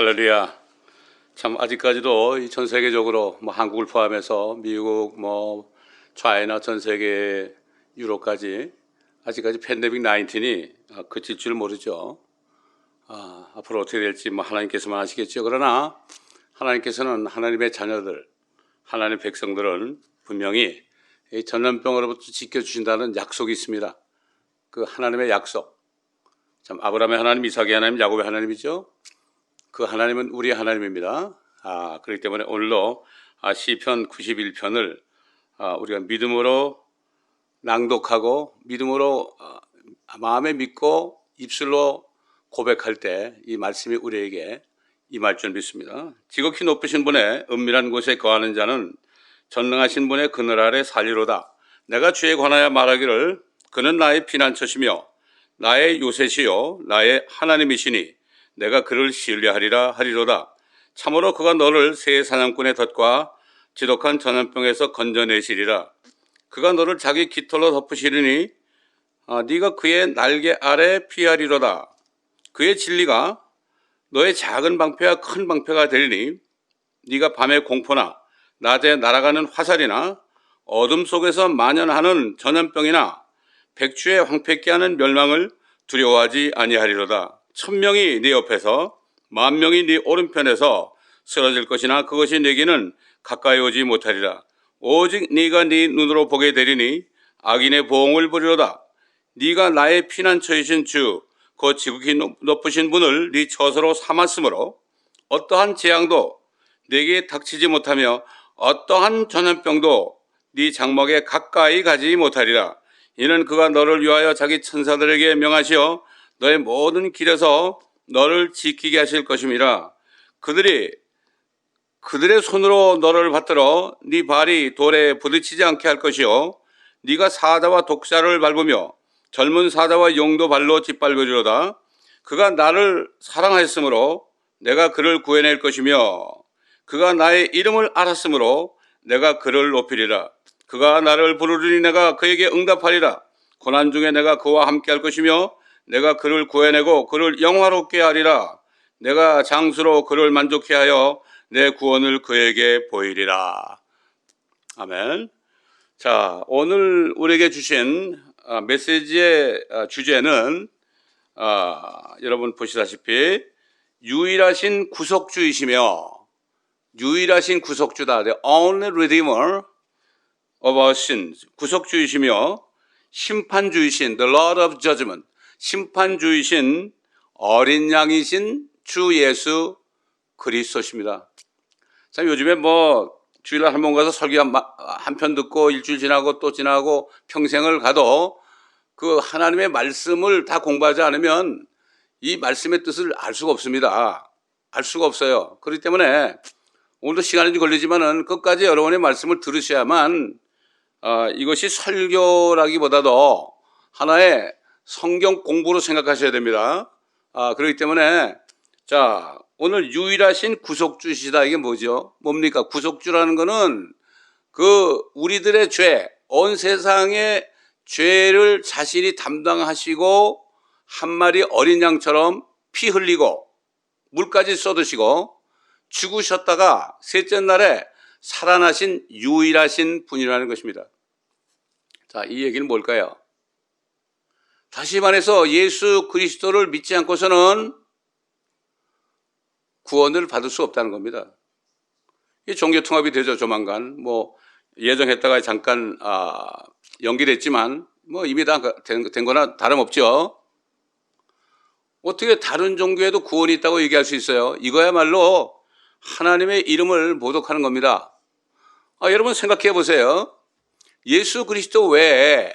할렐루야. 참 아직까지도 전 세계적으로 한국을 포함해서 미국 차이나 전 세계 유럽까지 아직까지 팬데믹 19이 그칠 줄 모르죠. 앞으로 어떻게 될지 하나님께서만 아시겠죠. 그러나 하나님께서는 하나님의 자녀들, 하나님의 백성들은 분명히 이 전염병으로부터 지켜주신다는 약속이 있습니다. 그 하나님의 약속, 참 아브라함의 하나님, 이삭의 하나님, 야곱의 하나님이죠. 그 하나님은 우리 하나님입니다. 그렇기 때문에 오늘도 시편 91편을 우리가 믿음으로 낭독하고 믿음으로 마음에 믿고 입술로 고백할 때 이 말씀이 우리에게 임할 줄 믿습니다. 지극히 높으신 분의 은밀한 곳에 거하는 자는 전능하신 분의 그늘 아래 살리로다. 내가 주에 관하여 말하기를 그는 나의 피난처시며 나의 요새시요 나의 하나님이시니 내가 그를 신뢰하리라 하리로다. 참으로 그가 너를 새 사냥꾼의 덫과 지독한 전염병에서 건져내시리라. 그가 너를 자기 깃털로 덮으시리니 네가 그의 날개 아래 피하리로다. 그의 진리가 너의 작은 방패와 큰 방패가 되리니 네가 밤의 공포나 낮에 날아가는 화살이나 어둠 속에서 만연하는 전염병이나 백주에 황폐케 하는 멸망을 두려워하지 아니하리로다. 1000명이 네 옆에서 10,000명이 네 오른편에서 쓰러질 것이나 그것이 네게는 가까이 오지 못하리라. 오직 네가 네 눈으로 보게 되리니 악인의 보응을 보리로다. 네가 나의 피난처이신 주, 그 지극히 높으신 분을 네 처소로 삼았으므로 어떠한 재앙도 네게 닥치지 못하며 어떠한 전염병도 네 장막에 가까이 가지 못하리라. 이는 그가 너를 위하여 자기 천사들에게 명하시어 너의 모든 길에서 너를 지키게 하실 것임이라. 그들의 손으로 너를 받들어 네 발이 돌에 부딪히지 않게 할 것이요 네가 사자와 독사를 밟으며 젊은 사자와 용도 발로 짓밟으리로다. 그가 나를 사랑하였으므로 내가 그를 구해낼 것이며 그가 나의 이름을 알았으므로 내가 그를 높이리라. 그가 나를 부르리니 내가 그에게 응답하리라. 고난 중에 내가 그와 함께 할 것이며 내가 그를 구해내고 그를 영화롭게 하리라. 내가 장수로 그를 만족케 하여 내 구원을 그에게 보이리라. 아멘. 자, 오늘 우리에게 주신 메시지의 주제는 여러분 보시다시피 유일하신 구속주이시며 유일하신 구속주다. The only redeemer of our sins. 구속주이시며 심판주이신 The Lord of Judgment. 심판주이신 어린 양이신 주 예수 그리스도십니다. 참 요즘에 주일날 한 번 가서 설교 한 편 듣고 일주일 지나고 또 지나고 평생을 가도 그 하나님의 말씀을 다 공부하지 않으면 이 말씀의 뜻을 알 수가 없습니다. 알 수가 없어요. 그렇기 때문에 오늘도 시간이 좀 걸리지만은 끝까지 여러분의 말씀을 들으셔야만 이것이 설교라기보다도 하나의 성경 공부로 생각하셔야 됩니다. 그렇기 때문에 자, 오늘 유일하신 구속주시다. 이게 뭐죠? 뭡니까? 구속주라는 거는 우리들의 죄, 온 세상의 죄를 자신이 담당하시고 한 마리 어린 양처럼 피 흘리고 물까지 쏟으시고 죽으셨다가 셋째 날에 살아나신 유일하신 분이라는 것입니다. 자, 이 얘기는 뭘까요? 다시 말해서 예수 그리스도를 믿지 않고서는 구원을 받을 수 없다는 겁니다. 이 종교통합이 되죠, 조만간. 예정했다가 잠깐 연기됐지만 이미 다 된 거나 다름없죠. 어떻게 다른 종교에도 구원이 있다고 얘기할 수 있어요? 이거야말로 하나님의 이름을 모독하는 겁니다. 여러분 생각해 보세요. 예수 그리스도 외에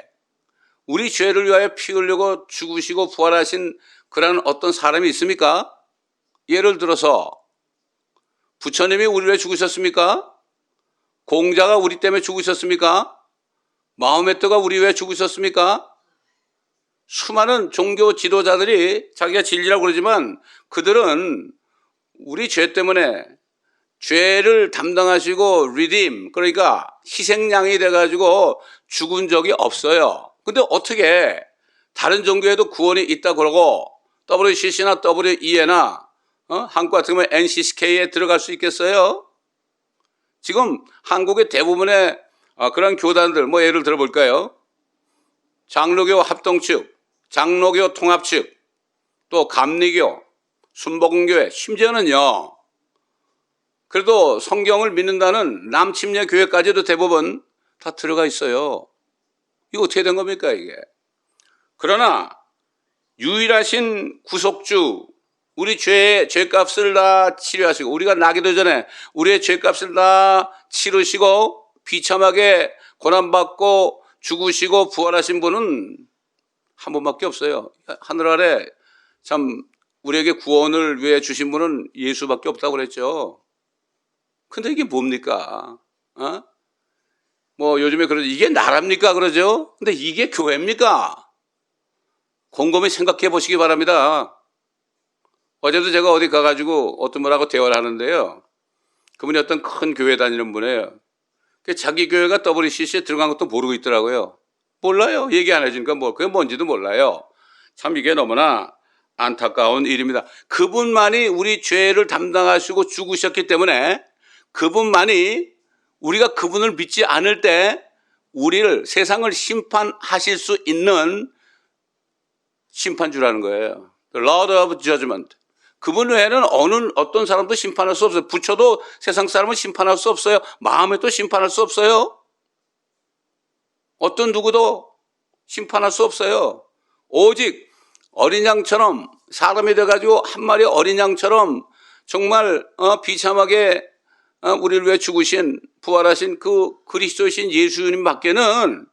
우리 죄를 위하여 피 흘리고 죽으시고 부활하신 그런 어떤 사람이 있습니까? 예를 들어서 부처님이 우리 왜 죽으셨습니까? 공자가 우리 때문에 죽으셨습니까? 마호메트가 우리 왜 죽으셨습니까? 수많은 종교 지도자들이 자기가 진리라고 그러지만 그들은 우리 죄 때문에 죄를 담당하시고 리딤, 그러니까 희생양이 돼가지고 죽은 적이 없어요. 근데 어떻게 다른 종교에도 구원이 있다 그러고 WCC나 WEA나 한국 같으면 NCCK에 들어갈 수 있겠어요? 지금 한국의 대부분의 그런 교단들, 뭐 예를 들어볼까요? 장로교 합동측, 장로교 통합측, 또 감리교, 순복음교회, 심지어는요, 그래도 성경을 믿는다는 남침례 교회까지도 대부분 다 들어가 있어요. 이거 어떻게 된 겁니까, 이게? 그러나 유일하신 구속주, 우리 죄값을 다 치료하시고, 우리가 나기도 전에 우리의 죄값을 다 치르시고 비참하게 고난받고 죽으시고 부활하신 분은 한 분밖에 없어요. 하늘 아래 참 우리에게 구원을 위해 주신 분은 예수밖에 없다고 그랬죠. 근데 이게 뭡니까? 뭐 요즘에 그러죠. 이게 나랍니까? 그러죠. 근데 이게 교회입니까? 곰곰이 생각해 보시기 바랍니다. 어제도 제가 어디 가가지고 어떤 분하고 대화를 하는데요. 그분이 어떤 큰 교회 다니는 분이에요. 자기 교회가 WCC에 들어간 것도 모르고 있더라고요. 몰라요. 얘기 안 해주니까 그게 뭔지도 몰라요. 참 이게 너무나 안타까운 일입니다. 그분만이 우리 죄를 담당하시고 죽으셨기 때문에 그분만이 우리가 그분을 믿지 않을 때 우리를 세상을 심판하실 수 있는 심판주라는 거예요. The Lord of Judgment. 그분 외에는 어떤 사람도 심판할 수 없어요. 부처도 세상 사람은 심판할 수 없어요. 마음에도 심판할 수 없어요. 어떤 누구도 심판할 수 없어요. 오직 어린 양처럼 사람이 돼가지고 한 마리 어린 양처럼 정말 비참하게 우리를 위해 죽으신 부활하신 그 그리스도이신 예수님 밖에는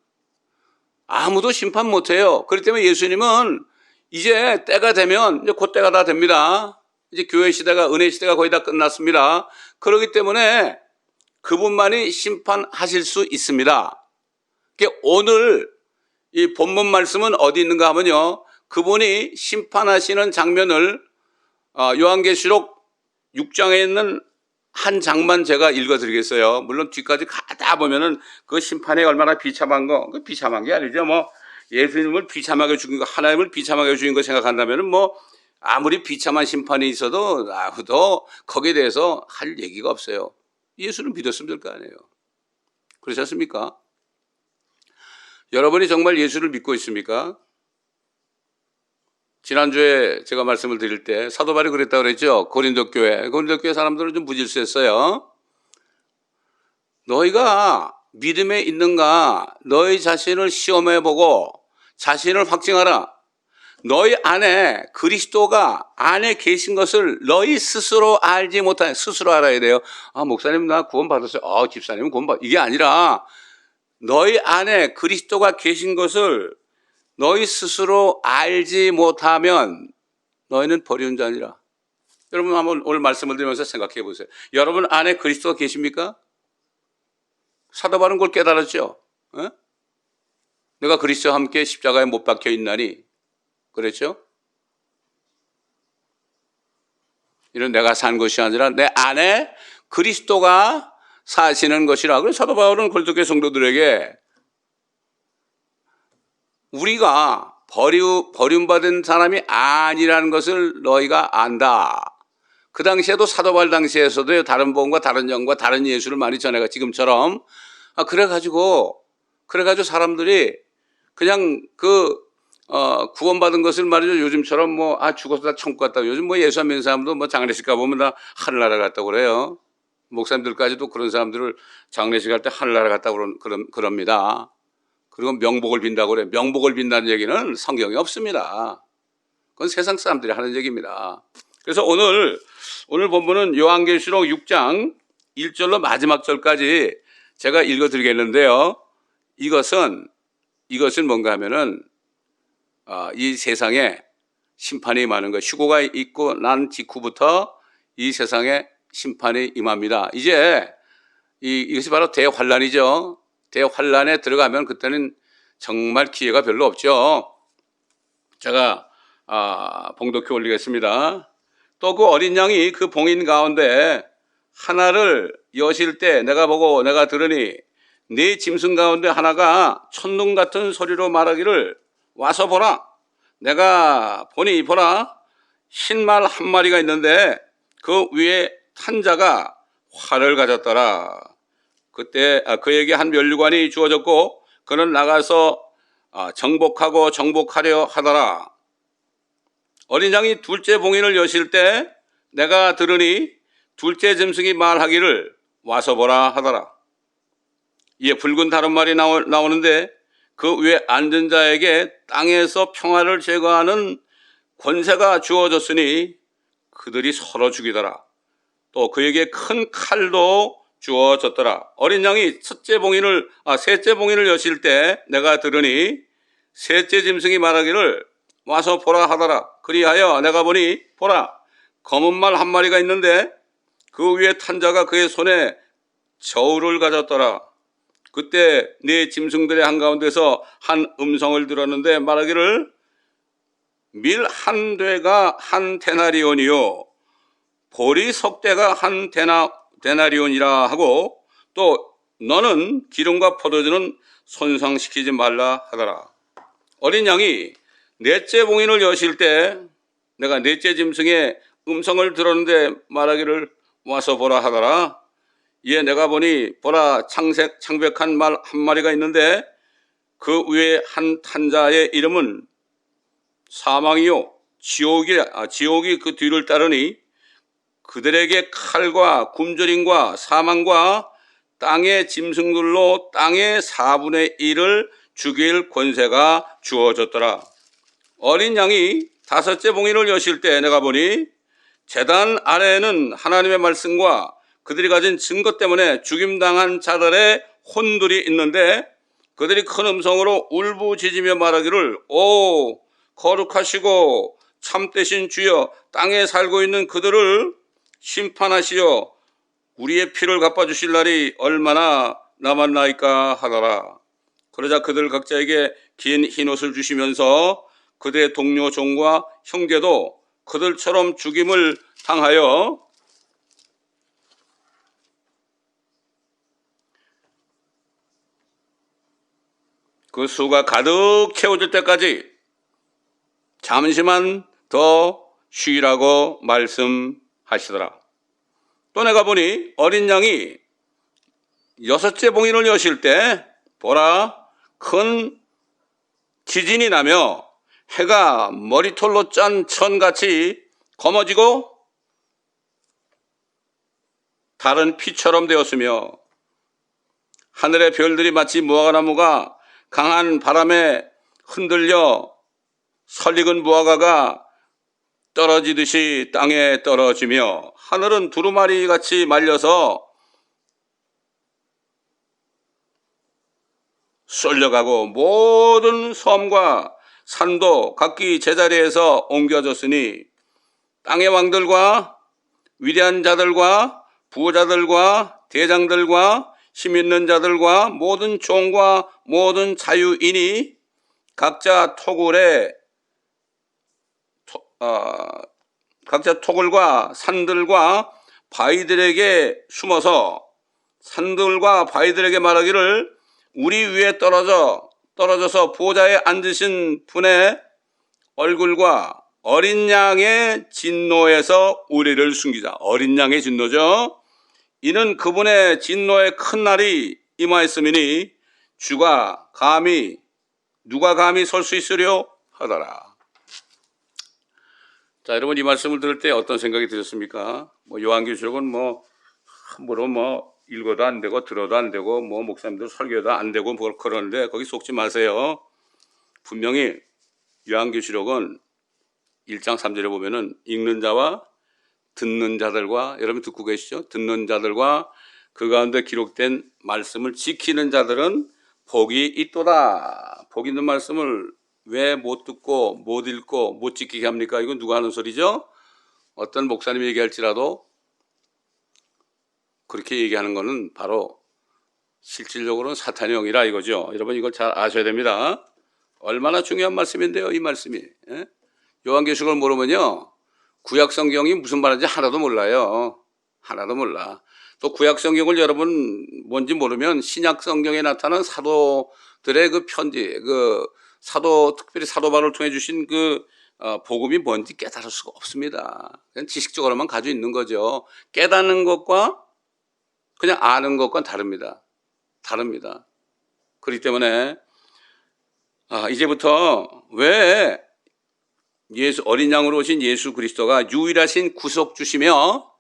아무도 심판 못해요. 그렇기 때문에 예수님은 이제 때가 되면 이제 곧 때가 다 됩니다. 이제 교회 시대가 은혜 시대가 거의 다 끝났습니다. 그렇기 때문에 그분만이 심판하실 수 있습니다. 오늘 이 본문 말씀은 어디 있는가 하면요. 그분이 심판하시는 장면을 요한계시록 6장에 있는 한 장만 제가 읽어드리겠어요. 물론 뒤까지 가다 보면은 그 심판이 얼마나 비참한 거, 그 비참한 게 아니죠. 뭐 예수님을 비참하게 죽인 거, 하나님을 비참하게 죽인 거 생각한다면은 뭐 아무리 비참한 심판이 있어도 아무도 거기에 대해서 할 얘기가 없어요. 예수를 믿었으면 될 거 아니에요. 그렇지 않습니까? 여러분이 정말 예수를 믿고 있습니까? 지난주에 제가 말씀을 드릴 때 사도 바울이 그랬다고 그랬죠. 고린도 교회 사람들은 좀 무질서했어요. 너희가 믿음에 있는가 너희 자신을 시험해보고 자신을 확증하라. 너희 안에 그리스도가 안에 계신 것을 너희 스스로 알지 못하냐. 스스로 알아야 돼요. 목사님 나 구원 받았어요. 집사님 구원 받았어요. 이게 아니라 너희 안에 그리스도가 계신 것을 너희 스스로 알지 못하면 너희는 버리는 자니라. 여러분 한번 오늘 말씀을 드리면서 생각해 보세요. 여러분 안에 그리스도가 계십니까? 사도 바울은 그걸 깨달았죠. 내가 그리스도와 함께 십자가에 못 박혀 있나니 그랬죠? 이는 내가 산 것이 아니라 내 안에 그리스도가 사시는 것이라. 그래서 사도 바울은 고린도 교회 성도들에게 우리가 버림받은 사람이 아니라는 것을 너희가 안다. 그 당시에도 사도 바울 당시에서도 다른 복음과 다른 영과 다른 예수를 많이 전해가 지금처럼 그래가지고 사람들이 그냥 구원받은 것을 말이죠. 요즘처럼 죽어서 다 천국 갔다. 요즘 예수 안 믿는 사람도 장례식 가보면 다 하늘나라 갔다고 그래요. 목사님들까지도 그런 사람들을 장례식 갈 때 하늘나라 갔다고 그럽니다. 그리고 명복을 빈다고 그래요. 명복을 빈다는 얘기는 성경에 없습니다. 그건 세상 사람들이 하는 얘기입니다. 그래서 오늘 본문은 요한계시록 6장 1절로 마지막 절까지 제가 읽어드리겠는데요. 이것은 뭔가 하면은 이 세상에 심판이 임하는 것, 휴고가 있고 난 직후부터 이 세상에 심판이 임합니다. 이제 이것이 바로 대환란이죠. 대환란에 들어가면 그때는 정말 기회가 별로 없죠. 제가 봉독해 올리겠습니다. 또 그 어린 양이 그 봉인 가운데 하나를 여실 때 내가 보고 내가 들으니 네 짐승 가운데 하나가 천둥 같은 소리로 말하기를 와서 보라. 내가 보니 보라 흰말 한 마리가 있는데 그 위에 탄 자가 활을 가졌더라. 그때 그에게 한 면류관이 주어졌고 그는 나가서 정복하고 정복하려 하더라. 어린 양이 둘째 봉인을 여실 때 내가 들으니 둘째 짐승이 말하기를 와서 보라 하더라. 이에 붉은 다른말이 나오는데 그 위에 앉은 자에게 땅에서 평화를 제거하는 권세가 주어졌으니 그들이 서로 죽이더라. 또 그에게 큰 칼도 주어졌더라. 어린 양이 셋째 봉인을 여실 때 내가 들으니 셋째 짐승이 말하기를 와서 보라 하더라. 그리하여 내가 보니 보라 검은 말 한 마리가 있는데 그 위에 탄 자가 그의 손에 저울을 가졌더라. 그때 네 짐승들의 한가운데서 한 음성을 들었는데 말하기를 밀 한 되가 한 데나리온이요 보리 석 대가 한 데나리온이라 하고 또 너는 기름과 포도주는 손상시키지 말라 하더라. 어린 양이 넷째 봉인을 여실 때 내가 넷째 짐승의 음성을 들었는데 말하기를 와서 보라 하더라. 이에 내가 보니 보라 창백한 말 한 마리가 있는데 그 위에 한 탄자의 이름은 사망이요 지옥이 그 뒤를 따르니 그들에게 칼과 굶주림과 사망과 땅의 짐승들로 땅의 4분의 1을 죽일 권세가 주어졌더라. 어린 양이 다섯째 봉인을 여실 때 내가 보니 제단 아래에는 하나님의 말씀과 그들이 가진 증거 때문에 죽임당한 자들의 혼들이 있는데 그들이 큰 음성으로 울부짖으며 말하기를 오 거룩하시고 참되신 주여 땅에 살고 있는 그들을 심판하시어 우리의 피를 갚아주실 날이 얼마나 남았나이까 하더라. 그러자 그들 각자에게 긴 흰옷을 주시면서 그들의 동료 종과 형제도 그들처럼 죽임을 당하여 그 수가 가득 채워질 때까지 잠시만 더 쉬라고 말씀하시더라. 또 내가 보니 어린 양이 여섯째 봉인을 여실 때 보라 큰 지진이 나며 해가 머리털로 짠 천같이 검어지고 다른 피처럼 되었으며 하늘의 별들이 마치 무화과나무가 강한 바람에 흔들려 설익은 무화과가 떨어지듯이 땅에 떨어지며 하늘은 두루마리 같이 말려서 쏠려가고 모든 섬과 산도 각기 제자리에서 옮겨졌으니 땅의 왕들과 위대한 자들과 부자들과 대장들과 힘 있는 자들과 모든 종과 모든 자유인이 각자 토굴과 산들과 바위들에게 숨어서 산들과 바위들에게 말하기를 우리 위에 떨어져서 보좌에 앉으신 분의 얼굴과 어린 양의 진노에서 우리를 숨기자. 어린 양의 진노죠. 이는 그분의 진노의 큰 날이 임하였음이니 누가 감히 설 수 있으려 하더라. 자, 여러분 이 말씀을 들을 때 어떤 생각이 드셨습니까? 요한계시록은 함부로 읽어도 안 되고 들어도 안 되고 목사님들 설교도 안 되고 그러는데 거기 속지 마세요. 분명히 요한계시록은 1장 3절에 보면은 읽는 자와 듣는 자들과 여러분 듣고 계시죠? 듣는 자들과 그 가운데 기록된 말씀을 지키는 자들은 복이 있도다. 복 있는 말씀을 왜 못 듣고 못 읽고 못 지키게 합니까? 이건 누가 하는 소리죠? 어떤 목사님이 얘기할지라도 그렇게 얘기하는 것은 바로 실질적으로는 사탄의 영이라 이거죠. 여러분 이걸 잘 아셔야 됩니다. 얼마나 중요한 말씀인데요, 이 말씀이. 요한계시록을 모르면요, 구약성경이 무슨 말인지 하나도 몰라요. 하나도 몰라. 또 구약성경을 여러분 뭔지 모르면 신약성경에 나타난 사도들의 그 편지, 특별히 사도 바울을 통해 주신 그 복음이 뭔지 깨달을 수가 없습니다. 그냥 지식적으로만 가지고 있는 거죠. 깨닫는 것과 그냥 아는 것과는 다릅니다. 다릅니다. 그렇기 때문에 이제부터 왜 어린 양으로 오신 예수 그리스도가 유일하신 구속주시며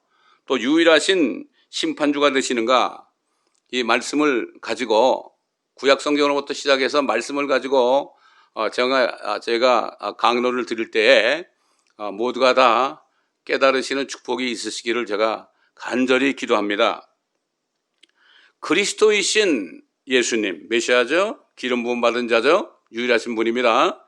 또 유일하신 심판주가 되시는가, 이 말씀을 가지고 구약 성경으로부터 시작해서 말씀을 가지고 제가 강론을 드릴 때에 모두가 다 깨달으시는 축복이 있으시기를 제가 간절히 기도합니다. 그리스도이신 예수님, 메시아죠. 기름 부음 받은 자죠. 유일하신 분입니다.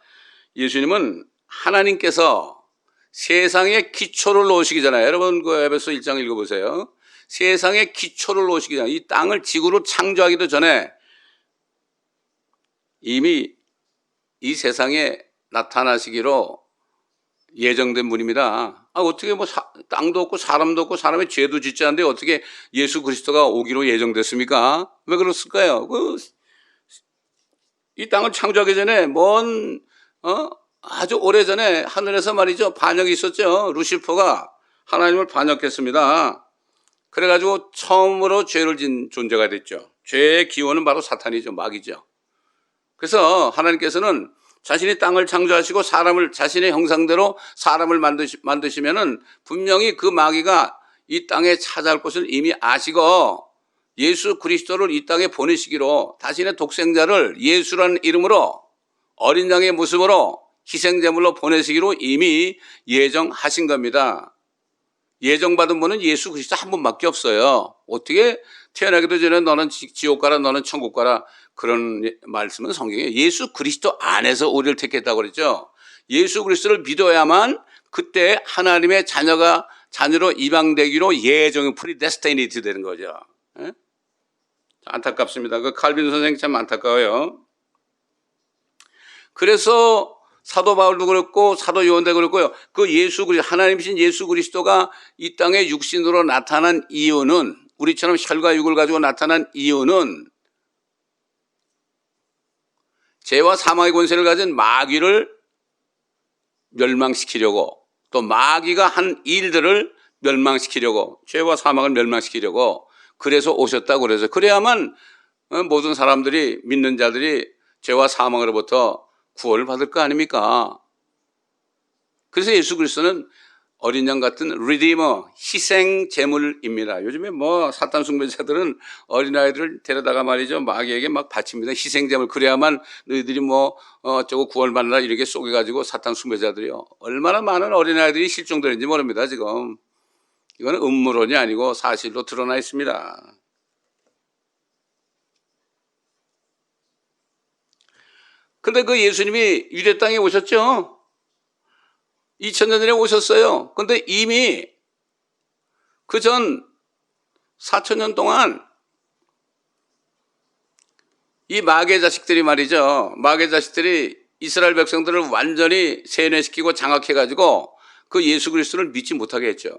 예수님은 하나님께서 세상에 기초를 놓으시기 전에, 여러분 그 에베소 1장 읽어보세요. 세상에 기초를 놓으시기 전에, 이 땅을 지구로 창조하기도 전에 이미 이 세상에 나타나시기로 예정된 분입니다. 어떻게 땅도 없고 사람도 없고 사람의 죄도 짓지 않는데 어떻게 예수 그리스도가 오기로 예정됐습니까? 왜 그렇을까요? 이 땅을 창조하기 전에 아주 오래전에 하늘에서 말이죠, 반역이 있었죠. 루시퍼가 하나님을 반역했습니다. 그래가지고 처음으로 죄를 진 존재가 됐죠. 죄의 기원은 바로 사탄이죠. 마귀죠. 그래서 하나님께서는 자신이 땅을 창조하시고 사람을 자신의 형상대로 사람을 만드시면은 분명히 그 마귀가 이 땅에 찾아올 것을 이미 아시고 예수 그리스도를 이 땅에 보내시기로 자신의 독생자를 예수라는 이름으로 어린 양의 모습으로 희생제물로 보내시기로 이미 예정하신 겁니다. 예정받은 분은 예수 그리스도 한 분밖에 없어요. 어떻게 태어나기도 전에 너는 지옥 가라, 너는 천국 가라, 그런 말씀은 성경에 예수 그리스도 안에서 우리를 택했다고 그랬죠. 예수 그리스도를 믿어야만 그때 하나님의 자녀로 입양되기로 예정이 프리데스티니티 되는 거죠. 안타깝습니다. 그 칼빈 선생님 참 안타까워요. 그래서 사도 바울도 그렇고 사도 요한도 그렇고요. 그 하나님이신 예수 그리스도가 이 땅에 육신으로 나타난 이유는, 우리처럼 혈과 육을 가지고 나타난 이유는 죄와 사망의 권세를 가진 마귀를 멸망시키려고, 또 마귀가 한 일들을 멸망시키려고, 죄와 사망을 멸망시키려고 그래서 오셨다고 그래서, 그래야만 모든 사람들이, 믿는 자들이 죄와 사망으로부터 구원을 받을 거 아닙니까? 그래서 예수 그리스도는 어린 양 같은 리디머, 희생 제물입니다. 요즘에 사탄 숭배자들은 어린아이들을 데려다가 말이죠, 마귀에게 막 바칩니다. 희생 제물, 그래야만 너희들이 저거 구원을 받는다 이렇게 속여가지고 사탄 숭배자들이요. 얼마나 많은 어린아이들이 실종되는지 모릅니다, 지금. 이거는 음모론이 아니고 사실로 드러나 있습니다. 근데 그 예수님이 유대 땅에 오셨죠? 2000년 전에 오셨어요. 근데 이미 그 전 4000년 동안 이 마귀의 자식들이 말이죠. 마귀의 자식들이 이스라엘 백성들을 완전히 세뇌시키고 장악해가지고 그 예수 그리스도를 믿지 못하게 했죠.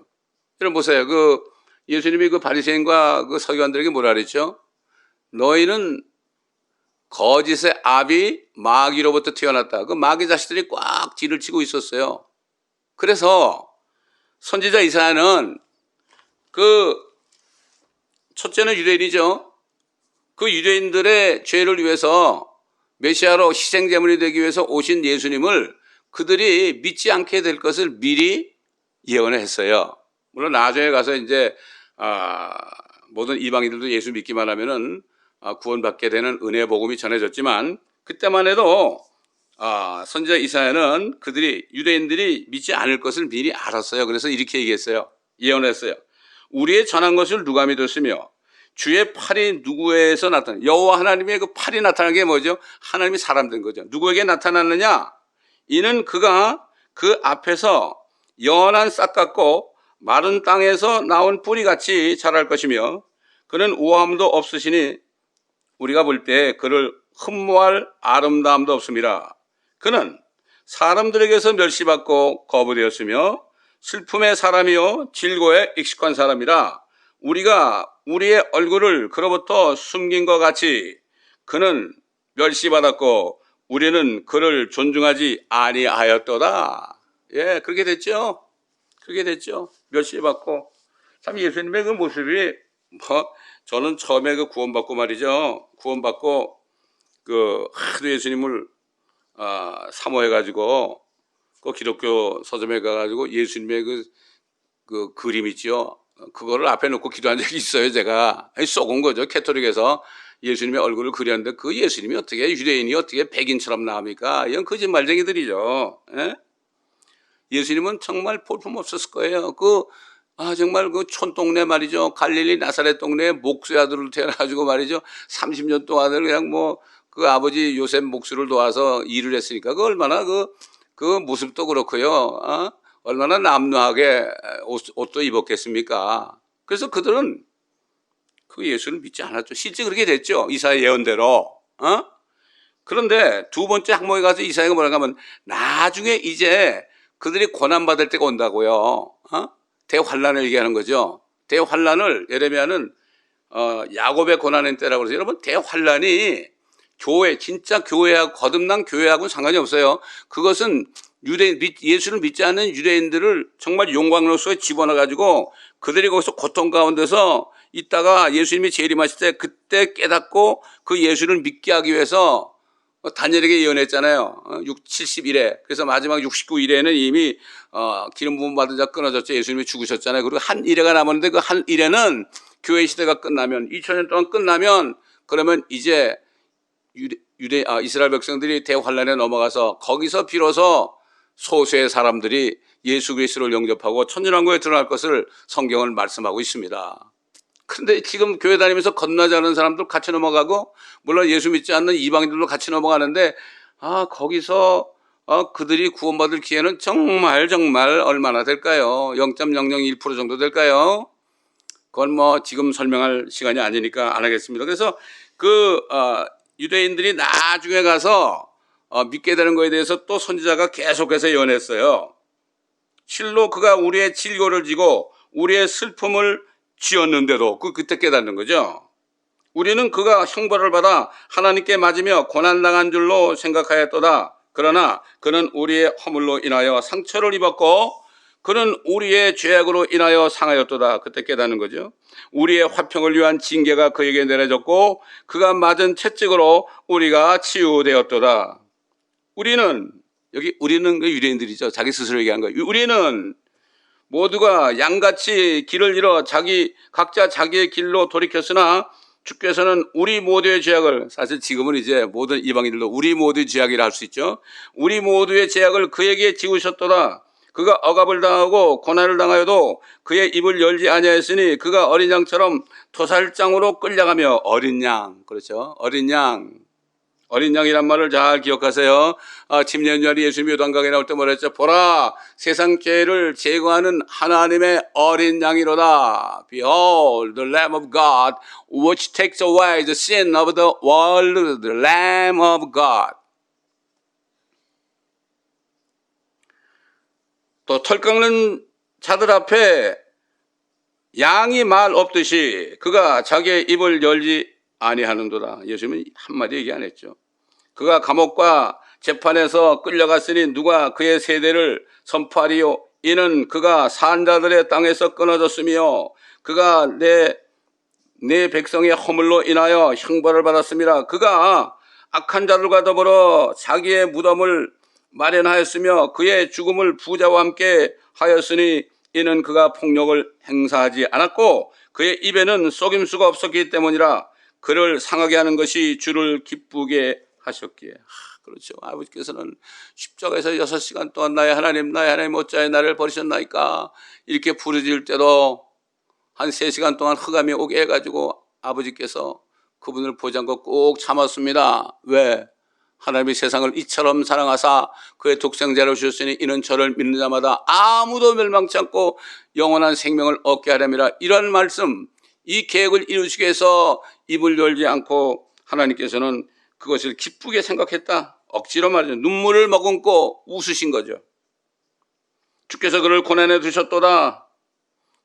여러분 보세요. 그 예수님이 그 바리새인과 그 서기관들에게 뭐라 그랬죠? 너희는 거짓의 아비 마귀로부터 태어났다. 그 마귀 자식들이 꽉 뒤를 치고 있었어요. 그래서 선지자 이사야는 첫째는 유대인이죠. 그 유대인들의 죄를 위해서 메시아로 희생제물이 되기 위해서 오신 예수님을 그들이 믿지 않게 될 것을 미리 예언을 했어요. 물론 나중에 가서 이제 모든 이방인들도 예수 믿기만 하면은 구원받게 되는 은혜의 복음이 전해졌지만, 그때만 해도 선지자 이사야는 유대인들이 믿지 않을 것을 미리 알았어요. 그래서 이렇게 얘기했어요. 예언했어요. 우리의 전한 것을 누가 믿었으며 주의 팔이 누구에서 나타나? 여호와 하나님의 그 팔이 나타난 게 뭐죠? 하나님이 사람 된 거죠. 누구에게 나타났느냐? 이는 그가 그 앞에서 연한 싹 같고 마른 땅에서 나온 뿌리같이 자랄 것이며 그는 우아함도 없으시니 우리가 볼 때 그를 흠모할 아름다움도 없습니다. 그는 사람들에게서 멸시받고 거부되었으며 슬픔의 사람이요 질고에 익숙한 사람이라 우리가 우리의 얼굴을 그로부터 숨긴 것 같이 그는 멸시받았고 우리는 그를 존중하지 아니하였도다. 예, 그렇게 됐죠. 그렇게 됐죠. 멸시를 받고. 참 예수님의 그 모습이 뭐 저는 처음에 그 구원받고 말이죠. 구원받고 그 하도 예수님을 사모해가지고 그 기독교 서점에 가가지고 예수님의 그 그림 있죠. 그거를 앞에 놓고 기도한 적이 있어요. 제가 쏘은 거죠. 캐토릭에서 예수님의 얼굴을 그렸는데 그 예수님이 어떻게 유대인이 어떻게 백인처럼 나옵니까? 이건 거짓말쟁이들이죠. 예? 예수님은 정말 볼품 없었을 거예요. 정말 그 촌동네 말이죠. 갈릴리 나사렛 동네에 목수의 아들로 태어나가지고 말이죠. 30년 동안을 그냥 뭐 그 아버지 요셉 목수를 도와서 일을 했으니까 그 얼마나 그 모습도 그렇고요. 얼마나 남루하게 옷도 입었겠습니까? 그래서 그들은 그 예수를 믿지 않았죠. 실제 그렇게 됐죠. 이사야 예언대로. 그런데 두 번째 항목에 가서 이사야가 뭐라고 하면 나중에 이제 그들이 고난받을 때가 온다고요. 대환란을 얘기하는 거죠. 대환란을 예레미야는 야곱의 고난의 때라고 그러죠. 여러분 대환란이 진짜 교회하고 거듭난 교회하고는 상관이 없어요. 그것은 예수를 믿지 않는 유대인들을 정말 용광로소에 집어넣어가지고 그들이 거기서 고통 가운데서 있다가 예수님이 재림하실 때 그때 깨닫고 그 예수를 믿게 하기 위해서 다니엘에게 예언했잖아요. 71회. 그래서 마지막 69일에는 이미 기름 부음 받은 자 끊어졌죠. 예수님이 죽으셨잖아요. 그리고 한 일회가 남았는데 그 한 일회는 교회 시대가 끝나면 2000년 동안 끝나면 그러면 이제 이스라엘 백성들이 대환란에 넘어가서 거기서 비로소 소수의 사람들이 예수 그리스도를 영접하고 천년왕국에 들어갈 것을 성경을 말씀하고 있습니다. 그런데 지금 교회 다니면서 건너지 않은 사람들 같이 넘어가고 물론 예수 믿지 않는 이방인들도 같이 넘어가는데 거기서 그들이 구원받을 기회는 정말 얼마나 될까요? 0.001% 정도 될까요? 그건 뭐 지금 설명할 시간이 아니니까 안 하겠습니다. 그래서 유대인들이 나중에 가서 믿게 되는 것에 대해서 또 선지자가 계속해서 예언했어요. 실로 그가 우리의 질고를 지고 우리의 슬픔을 지었는데도 그때 깨닫는 거죠. 우리는 그가 형벌을 받아 하나님께 맞으며 고난당한 줄로 생각하였도다. 그러나 그는 우리의 허물로 인하여 상처를 입었고 그는 우리의 죄악으로 인하여 상하였도다. 그때 깨닫는 거죠. 우리의 화평을 위한 징계가 그에게 내려졌고 그가 맞은 채찍으로 우리가 치유되었도다. 우리는 그 유대인들이죠. 자기 스스로 얘기한 거예요. 우리는 모두가 양같이 길을 잃어 각자 자기의 길로 돌이켰으나 주께서는 우리 모두의 죄악을, 사실 지금은 이제 모든 이방인들도 우리 모두의 죄악이라 할 수 있죠. 우리 모두의 죄악을 그에게 지우셨도다. 그가 억압을 당하고 고난을 당하여도 그의 입을 열지 아니하였으니 그가 어린 양처럼 도살장으로 끌려가며 어린 양, 그렇죠. 어린 양이란 말을 잘 기억하세요. 침례전에 예수님이 요단강에 나올 때 뭐라 했죠? 보라, 세상 죄를 제거하는 하나님의 어린 양이로다. Behold, the Lamb of God, which takes away the sin of the world, the Lamb of God. 또 털 깎는 자들 앞에 양이 말 없듯이 그가 자기의 입을 열지 아니하는도다. 예수님은 한마디 얘기 안 했죠. 그가 감옥과 재판에서 끌려갔으니 누가 그의 세대를 선포하리요. 이는 그가 산자들의 땅에서 끊어졌으며 그가 내 백성의 허물로 인하여 형벌을 받았습니다. 그가 악한 자들과 더불어 자기의 무덤을 마련하였으며 그의 죽음을 부자와 함께 하였으니 이는 그가 폭력을 행사하지 않았고 그의 입에는 속임수가 없었기 때문이라. 그를 상하게 하는 것이 주를 기쁘게 하셨기에. 그렇죠. 아버지께서는 십자가에서 6시간 동안 나의 하나님 어찌하여 나를 버리셨나이까 이렇게 부르짖을 때도 한 3시간 동안 흑암이 오게 해가지고 아버지께서 그분을 보지 않고 꼭 참았습니다. 왜? 하나님이 세상을 이처럼 사랑하사 그의 독생자를 주셨으니 이는 저를 믿는 자마다 아무도 멸망치 않고 영원한 생명을 얻게 하려니라. 이런 말씀, 이 계획을 이루시기 위해서 입을 열지 않고 하나님께서는 그것을 기쁘게 생각했다. 억지로 말이죠. 눈물을 머금고 웃으신 거죠. 주께서 그를 고난에 두셨도다.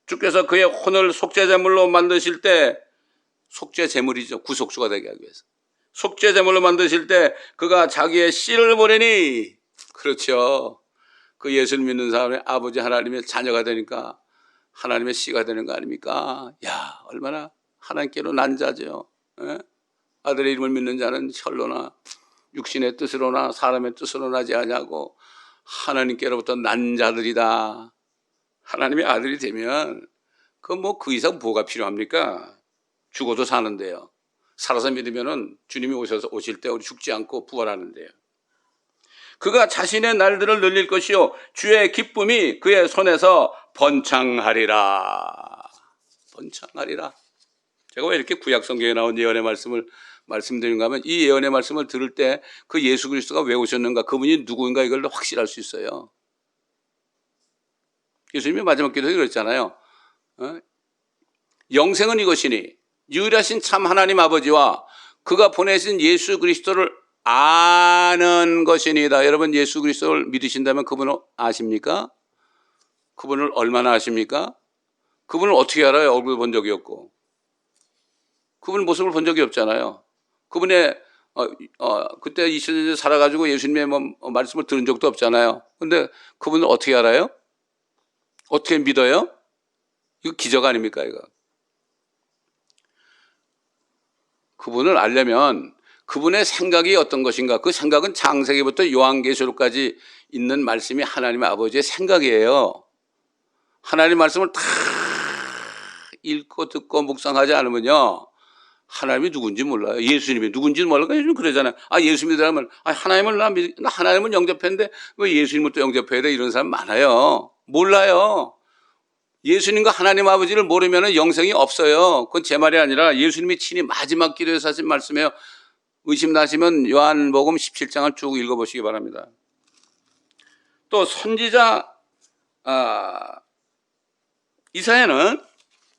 주께서 그의 혼을 속죄제물로 만드실 때, 속죄제물이죠. 구속주가 되게 하기 위해서. 속죄제물로 만드실 때 그가 자기의 씨를 보내니, 그렇죠. 그 예수를 믿는 사람의 아버지 하나님의 자녀가 되니까 하나님의 씨가 되는 거 아닙니까? 야, 얼마나 하나님께로 난 자죠. 예? 아들의 이름을 믿는 자는 혈로나 육신의 뜻으로나 사람의 뜻으로 나지 아니하고 하나님께로부터 난 자들이다. 하나님의 아들이 되면 그 이상 뭐가 필요합니까? 죽어도 사는데요. 살아서 믿으면은 주님이 오실 때 우리 죽지 않고 부활하는데요. 그가 자신의 날들을 늘릴 것이요 주의 기쁨이 그의 손에서 번창하리라. 번창하리라. 제가 왜 이렇게 구약 성경에 나온 예언의 말씀을 말씀드리는가 하면 이 예언의 말씀을 들을 때 그 예수 그리스도가 왜 오셨는가, 그분이 누구인가 이걸 확실할 수 있어요. 예수님이 마지막 기도에 그랬잖아요. 영생은 이것이니 유일하신 참 하나님 아버지와 그가 보내신 예수 그리스도를 아는 것이니다. 여러분 예수 그리스도를 믿으신다면 그분을 아십니까? 그분을 얼마나 아십니까? 그분을 어떻게 알아요? 얼굴 본 적이 없고. 그분 모습을 본 적이 없잖아요. 그분의 그때 20년 살아가지고 예수님의 말씀을 들은 적도 없잖아요. 근데 그분을 어떻게 알아요? 어떻게 믿어요? 이거 기적 아닙니까 이거? 그분을 알려면 그분의 생각이 어떤 것인가, 그 생각은 창세기부터 요한계시록까지 있는 말씀이 하나님의 아버지의 생각이에요. 하나님 말씀을 다 읽고 듣고 묵상하지 않으면요 하나님이 누군지 몰라요. 예수님이 누군지 몰라요. 요즘 그러잖아요. 예수 믿으라면 하나님을 나 하나님은 영접했는데 왜 예수님을 또 영접해야 돼? 이런 사람 많아요. 몰라요. 예수님과 하나님 아버지를 모르면 영생이 없어요. 그건 제 말이 아니라 예수님이 친히 마지막 기도에서 하신 말씀이에요. 의심나시면 요한복음 17장을 쭉 읽어보시기 바랍니다. 또 선지자 이사야는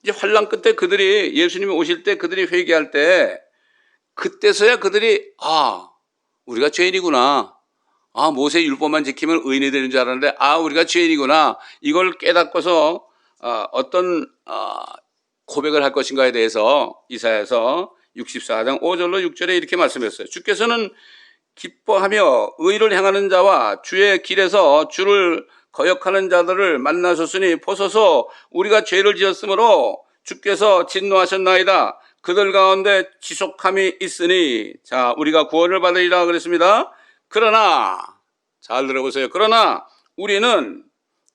이제 환난 끝에 그들이 예수님이 오실 때 그들이 회개할 때 그때서야 그들이 우리가 죄인이구나. 모세 율법만 지키면 의인이 되는 줄 알았는데 우리가 죄인이구나. 이걸 깨닫고서 어떤 고백을 할 것인가에 대해서 이사야서 64장 5절로 6절에 이렇게 말씀했어요. 주께서는 기뻐하며 의를 행하는 자와 주의 길에서 주를 거역하는 자들을 만나셨으니 보소서 우리가 죄를 지었으므로 주께서 진노하셨나이다. 그들 가운데 지속함이 있으니 자 우리가 구원을 받으리라 그랬습니다. 그러나 잘 들어보세요. 그러나 우리는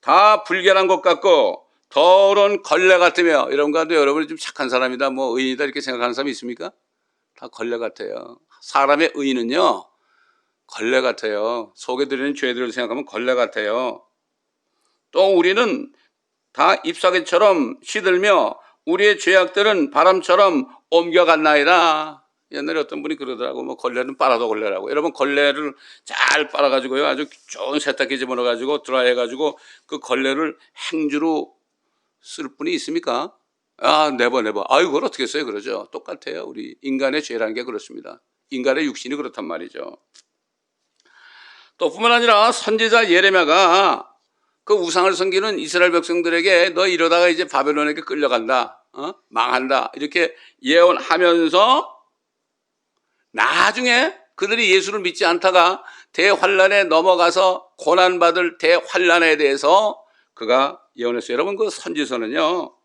다 불결한 것 같고 더러운 걸레 같으며, 여러분 가운데 여러분이 좀 착한 사람이다 의인이다 이렇게 생각하는 사람이 있습니까? 다 걸레 같아요. 사람의 의인은요 걸레 같아요. 속에 들이는 죄들을 생각하면 걸레 같아요. 또 우리는 다 잎사귀처럼 시들며 우리의 죄악들은 바람처럼 옮겨갔나이다. 옛날에 어떤 분이 그러더라고. 걸레는 빨아도 걸레라고. 여러분 걸레를 잘 빨아가지고요 아주 좋은 세탁기 집어넣어가지고 드라이해가지고 그 걸레를 행주로 쓸 분이 있습니까? 네버. 그걸 어떻게 써요? 그러죠. 똑같아요. 우리 인간의 죄라는 게 그렇습니다. 인간의 육신이 그렇단 말이죠. 또 뿐만 아니라 선지자 예레미야가 그 우상을 섬기는 이스라엘 백성들에게 너 이러다가 이제 바벨론에게 끌려간다. 망한다. 이렇게 예언하면서 나중에 그들이 예수를 믿지 않다가 대환란에 넘어가서 고난받을 대환란에 대해서 그가 예언했어요. 여러분 그 선지서는요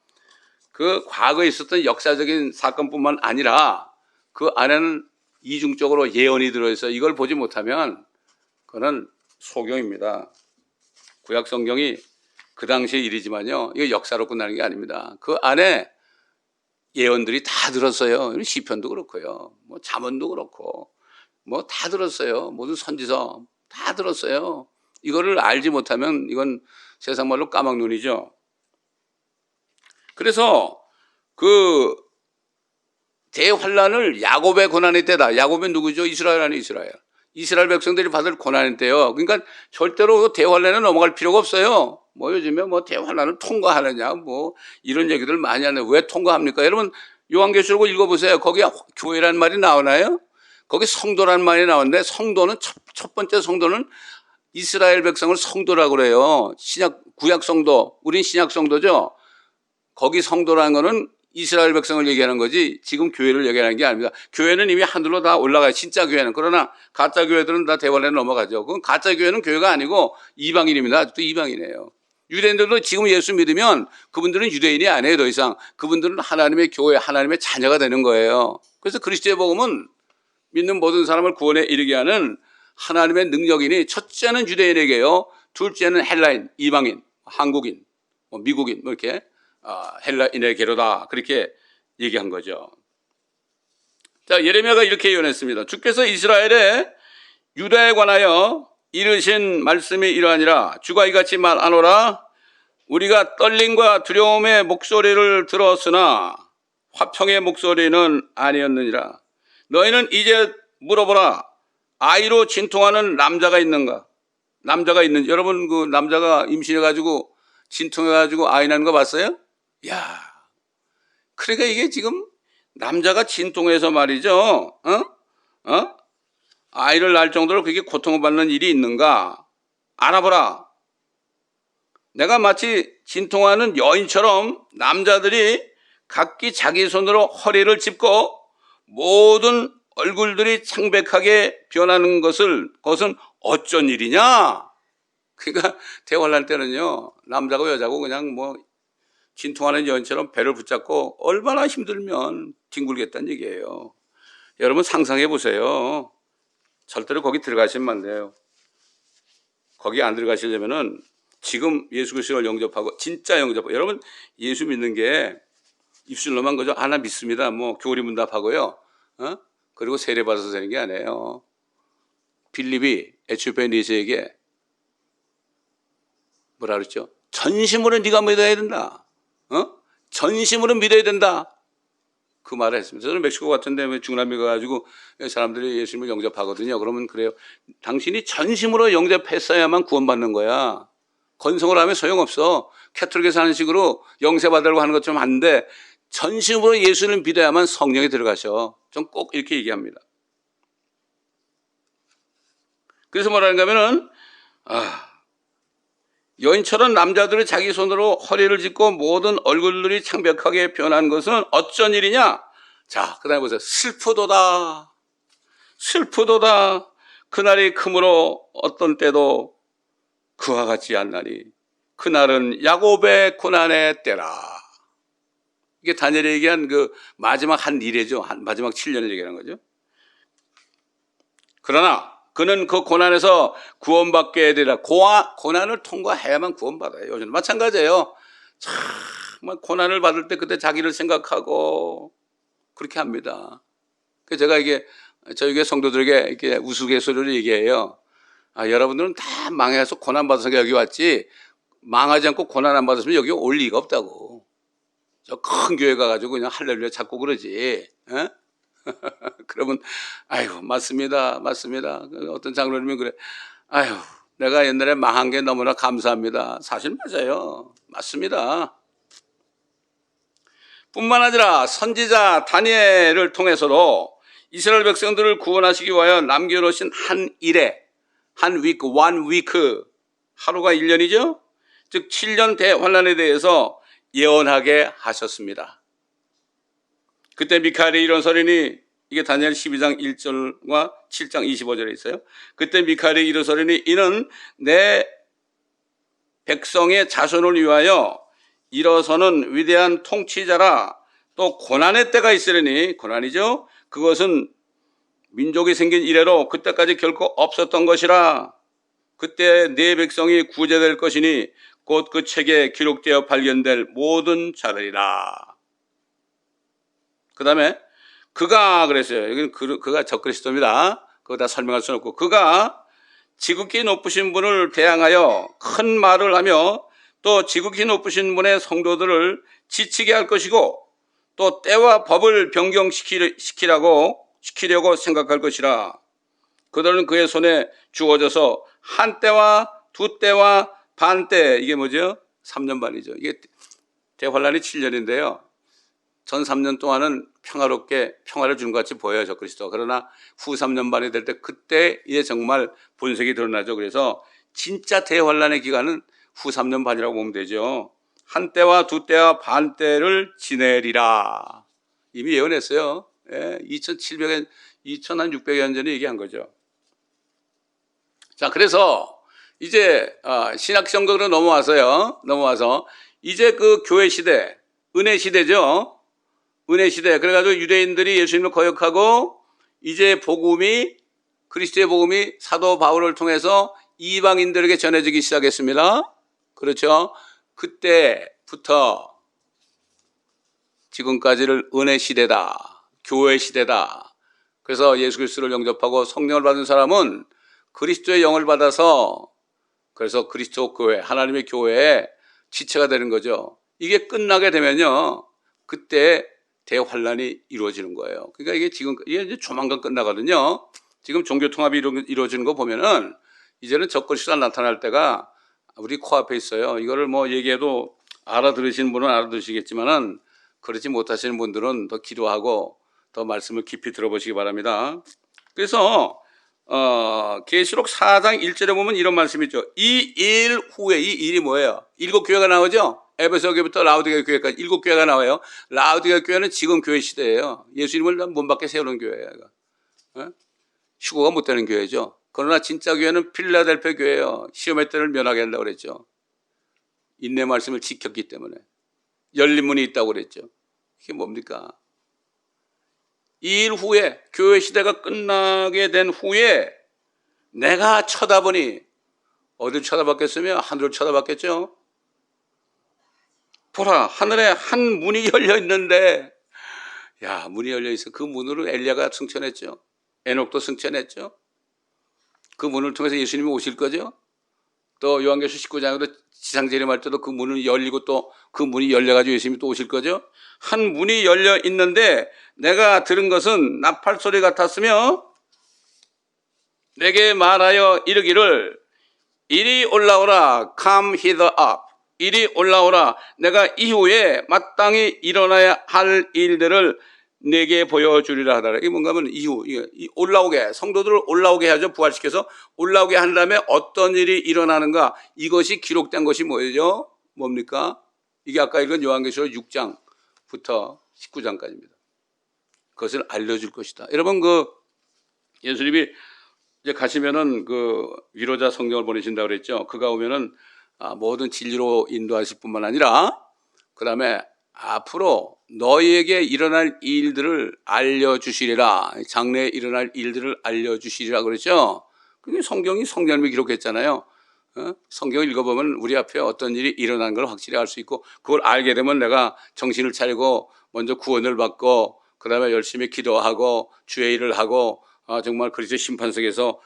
그 과거에 있었던 역사적인 사건뿐만 아니라 그 안에는 이중적으로 예언이 들어있어요. 이걸 보지 못하면 그건 소경입니다. 구약 성경이 그 당시의 일이지만요 이게 역사로 끝나는 게 아닙니다. 그 안에 예언들이 다 들었어요. 시편도 그렇고요 잠언도 그렇고 다 들었어요. 모든 선지서 다 들었어요. 이거를 알지 못하면 이건 세상 말로 까막눈이죠. 그래서 그 대환란을 야곱의 고난의 때다. 야곱은 누구죠? 이스라엘 안에 이스라엘 백성들이 받을 고난의 때요. 그러니까 절대로 대환란에 넘어갈 필요가 없어요. 요즘에 대환란을 통과하느냐 이런 얘기들 많이 하는데 왜 통과합니까? 여러분 요한계시록 읽어보세요. 거기 교회란 말이 나오나요? 거기 성도란 말이 나오는데 성도는 첫 번째 성도는 이스라엘 백성을 성도라고 그래요. 구약 성도, 우린 신약 성도죠. 거기 성도라는 거는 이스라엘 백성을 얘기하는 거지 지금 교회를 얘기하는 게 아닙니다. 교회는 이미 하늘로 다 올라가요. 진짜 교회는. 그러나 가짜 교회들은 다 대환란에 넘어가죠. 그건 가짜 교회는 교회가 아니고 이방인입니다. 아직도 이방인이에요. 유대인들도 지금 예수 믿으면 그분들은 유대인이 아니에요. 더 이상. 그분들은 하나님의 교회, 하나님의 자녀가 되는 거예요. 그래서 그리스도의 복음은 믿는 모든 사람을 구원에 이르게 하는 하나님의 능력이니 첫째는 유대인에게요. 둘째는 헬라인, 이방인, 한국인, 미국인 이렇게 헬라인에게로다 그렇게 얘기한 거죠. 자, 예레미야가 이렇게 예언했습니다. 주께서 이스라엘의 유다에 관하여 이르신 말씀이 이러하니라. 주가 이같이 말하노라. 우리가 떨림과 두려움의 목소리를 들었으나 화평의 목소리는 아니었느니라. 너희는 이제 물어보라. 아이로 진통하는 남자가 있는가? 남자가 있는지. 여러분 그 남자가 임신해가지고 진통해가지고 아이 낳는 거 봤어요? 야, 그러니까 이게 지금 남자가 진통해서 말이죠. 아이를 낳을 정도로 그렇게 고통을 받는 일이 있는가? 알아보라. 내가 마치 진통하는 여인처럼 남자들이 각기 자기 손으로 허리를 짚고 모든 얼굴들이 창백하게 변하는 그것은 어쩐 일이냐? 그러니까 대환란 때는요, 남자고 여자고 그냥 진통하는 여인처럼 배를 붙잡고 얼마나 힘들면 뒹굴겠다는 얘기예요. 여러분 상상해 보세요. 절대로 거기 들어가시면 안 돼요. 거기 안 들어가시려면은 지금 예수 그리스도를 영접하고 진짜 영접하고 여러분 예수 믿는 게 입술로만 그저 나 믿습니다. 교리 문답하고요. 그리고 세례 받아서 되는 게 아니에요. 빌립이 에티오피아 니스에게 뭐라 그랬죠? 전심으로 네가 믿어야 된다. 전심으로 믿어야 된다. 그 말을 했습니다. 저는 멕시코 같은데 중남미 가가지고 사람들이 예수님을 영접하거든요. 그러면 그래요. 당신이 전심으로 영접했어야만 구원받는 거야. 건성을 하면 소용없어. 캐톨릭에서 하는 식으로 영세받으려고 하는 것처럼 안 돼. 전심으로 예수를 믿어야만 성령이 들어가셔. 전 꼭 이렇게 얘기합니다. 그래서 뭐라는가 하면은, 여인처럼 남자들이 자기 손으로 허리를 짚고 모든 얼굴들이 창백하게 변한 것은 어쩐 일이냐? 자, 그 다음에 보세요. 슬프도다. 슬프도다. 그날이 크므로 어떤 때도 그와 같지 않나니. 그날은 야곱의 고난의 때라. 이게 다니엘이 얘기한 그 마지막 한 일이죠. 마지막 7년을 얘기하는 거죠. 그러나 그는 그 고난에서 구원받게 되리라. 고난을 통과해야만 구원받아요. 요즘 마찬가지예요. 정말 고난을 받을 때 그때 자기를 생각하고 그렇게 합니다. 그래서 제가 저희 성도들에게 이렇게 우스갯소리로 얘기해요. 여러분들은 다 망해서 고난 받아서 여기 왔지 망하지 않고 고난 안 받았으면 여기 올 리가 없다고. 저 큰 교회 가가지고 그냥 할렐루야 자꾸 그러지. 그러면 아이고 맞습니다. 어떤 장로님이 그래. 아유 내가 옛날에 망한 게 너무나 감사합니다. 사실 맞아요. 맞습니다. 뿐만 아니라 선지자 다니엘을 통해서도 이스라엘 백성들을 구원하시기 위하여 남겨놓으신 한 일에 한 위크, one week 하루가 1년이죠. 즉 7년 대환란에 대해서 예언하게 하셨습니다. 그때 미카엘이 이런 소리니 이게 다니엘 12장 1절과 7장 25절에 있어요. 그때 미카엘이 이런 소리니 이는 내 백성의 자손을 위하여 일어서는 위대한 통치자라. 또 고난의 때가 있으려니 고난이죠. 그것은 민족이 생긴 이래로 그때까지 결코 없었던 것이라. 그때 네 백성이 구제될 것이니 곧 그 책에 기록되어 발견될 모든 자들이라. 그 다음에 그가 그랬어요. 여기는 그가 적그리스도입니다. 그거 다 설명할 수는 없고 그가 지극히 높으신 분을 대항하여 큰 말을 하며 또 지극히 높으신 분의 성도들을 지치게 할 것이고 또 때와 법을 변경시키려고 생각할 것이라. 그들은 그의 손에 주어져서 한 때와 두 때와 반 때, 이게 뭐죠? 3년 반이죠. 이게 대환란이 7년인데요. 전 3년 동안은 평화롭게 평화를 준 것 같이 보여요, 적그리스도가. 그러나 후 3년 반이 될 때 그때 이제 정말 본색이 드러나죠. 그래서 진짜 대환란의 기간은 후 3년 반이라고 보면 되죠. 한때와 두때와 반때를 지내리라. 이미 예언했어요. 예, 2600년 전에 얘기한 거죠. 자, 그래서 이제 신약 정도로 넘어와서 이제 그 교회 시대, 은혜 시대죠. 은혜 시대. 그래가지고 유대인들이 예수님을 거역하고 이제 그리스도의 복음이 사도 바울을 통해서 이방인들에게 전해지기 시작했습니다. 그렇죠. 그때부터 지금까지를 은혜 시대다, 교회 시대다. 그래서 예수 그리스도를 영접하고 성령을 받은 사람은 그리스도의 영을 받아서 그래서 그리스도 교회, 하나님의 교회의 지체가 되는 거죠. 이게 끝나게 되면요, 그때 대환란이 이루어지는 거예요. 그러니까 이게 이제 조만간 끝나거든요. 지금 종교 통합이 이루어지는 거 보면은 이제는 적그리스도가 나타날 때가 우리 코앞에 있어요. 이거를 뭐 얘기해도 알아들으시는 분은 알아들으시겠지만은 그렇지 못하시는 분들은 더 기도하고 더 말씀을 깊이 들어보시기 바랍니다. 그래서 계시록 4장 1절에 보면 이런 말씀이 있죠. 이 일 후에, 이 일이 뭐예요? 7교회가 나오죠. 에베소 교회부터 라우디게아 교회까지 7교회가 나와요. 라우디게아 교회는 지금 교회 시대예요. 예수님을 문 밖에 세우는 교회예요. 휴거가 못 되는 교회죠. 그러나 진짜 교회는 필라델피아 교회예요. 시험의 때를 면하게 한다고 그랬죠. 인내 말씀을 지켰기 때문에. 열린 문이 있다고 그랬죠. 이게 뭡니까? 이 일 후에, 교회 시대가 끝나게 된 후에 내가 쳐다보니, 어딜 쳐다봤겠으며 하늘을 쳐다봤겠죠. 보라, 하늘에 한 문이 열려 있는데, 야, 문이 열려 있어. 그 문으로 엘리야가 승천했죠. 에녹도 승천했죠. 그 문을 통해서 예수님이 오실 거죠. 또 요한계시록 19장에도 지상재림할 때도 그 문은 열리고 또 그 문이 열려가지고 예수님이 또 오실 거죠. 한 문이 열려 있는데 내가 들은 것은 나팔 소리 같았으며 내게 말하여 이르기를 이리 올라오라, come hither up. 이리 올라오라, 내가 이후에 마땅히 일어나야 할 일들을 내게 보여주리라 하더라. 이게 뭔가 하면 올라오게, 성도들을 올라오게 하죠. 부활시켜서 올라오게 한 다음에 어떤 일이 일어나는가, 이것이 기록된 것이 뭐죠? 뭡니까? 이게 아까 읽은 요한계시록 6장부터 19장까지입니다. 그것을 알려줄 것이다. 여러분, 예수님이 이제 가시면은 위로자 성령을 보내신다고 그랬죠. 그가 오면은 모든 진리로 인도하실 뿐만 아니라 그 다음에 앞으로 너희에게 일어날 일들을 알려주시리라. 장래에 일어날 일들을 알려주시리라 그랬죠. 그게 성경이 성령님이 기록했잖아요. 성경을 읽어보면 우리 앞에 어떤 일이 일어나는 걸 확실히 알 수 있고 그걸 알게 되면 내가 정신을 차리고 먼저 구원을 받고 그 다음에 열심히 기도하고 주의 일을 하고 정말 그리스도의 심판석에서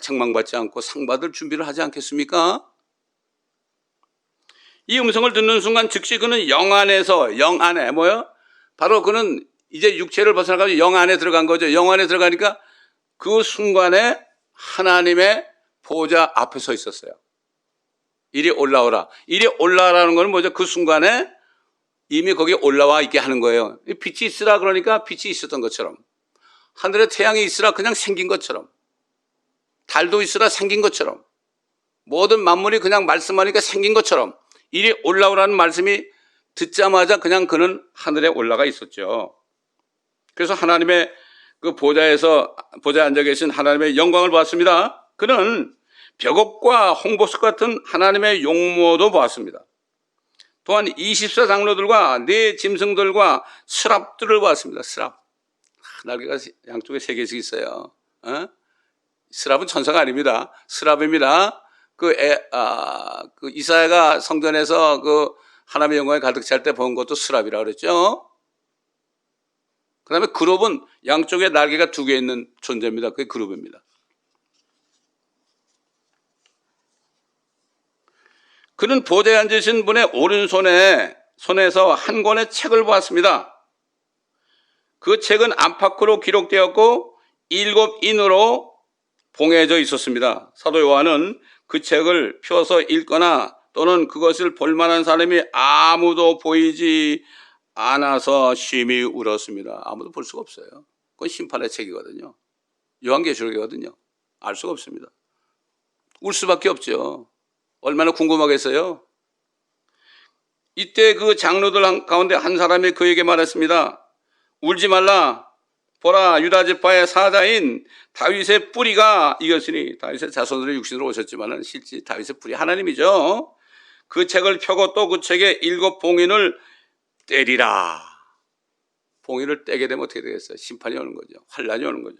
책망받지 않고 상 받을 준비를 하지 않겠습니까? 이 음성을 듣는 순간 즉시 그는 영 안에 뭐요? 바로 그는 이제 육체를 벗어나가지고 영 안에 들어간 거죠. 영 안에 들어가니까 그 순간에 하나님의 보좌 앞에 서 있었어요. 이리 올라오라. 이리 올라오라는 건 뭐죠? 그 순간에 이미 거기에 올라와 있게 하는 거예요. 빛이 있으라 그러니까 빛이 있었던 것처럼, 하늘에 태양이 있으라 그냥 생긴 것처럼, 달도 있으라 생긴 것처럼, 모든 만물이 그냥 말씀하니까 생긴 것처럼 이리 올라오라는 말씀이 듣자마자 그냥 그는 하늘에 올라가 있었죠. 그래서 하나님의 그 보좌에 앉아 계신 하나님의 영광을 보았습니다. 그는 벽옥과 홍보석 같은 하나님의 용모도 보았습니다. 또한 24장로들과 네 짐승들과 스랍들을 보았습니다. 스랍. 날개가 양쪽에 3개씩 있어요. 스랍은 천사가 아닙니다. 스랍입니다. 이사야가 성전에서 하나님의 영광에 가득 찰 때 본 것도 스랍이라고 그랬죠. 그 다음에 그룹은 양쪽에 날개가 2개 있는 존재입니다. 그게 그룹입니다. 그는 보좌에 앉으신 분의 손에서 한 권의 책을 보았습니다. 그 책은 안팎으로 기록되었고 7인으로 봉해져 있었습니다. 사도 요한은 그 책을 펴서 읽거나 또는 그것을 볼 만한 사람이 아무도 보이지 않아서 심히 울었습니다. 아무도 볼 수가 없어요. 그건 심판의 책이거든요. 요한계시록이거든요. 알 수가 없습니다. 울 수밖에 없죠. 얼마나 궁금하겠어요? 이때 그 장로들 가운데 한 사람이 그에게 말했습니다. 울지 말라. 보라, 유다 지파의 사자인 다윗의 뿌리가 이겼으니, 다윗의 자손들이 육신으로 오셨지만 실제 다윗의 뿌리 하나님이죠. 그 책을 펴고 또 그 책에 7 봉인을 때리라. 봉인을 떼게 되면 어떻게 되겠어요? 심판이 오는 거죠. 환란이 오는 거죠.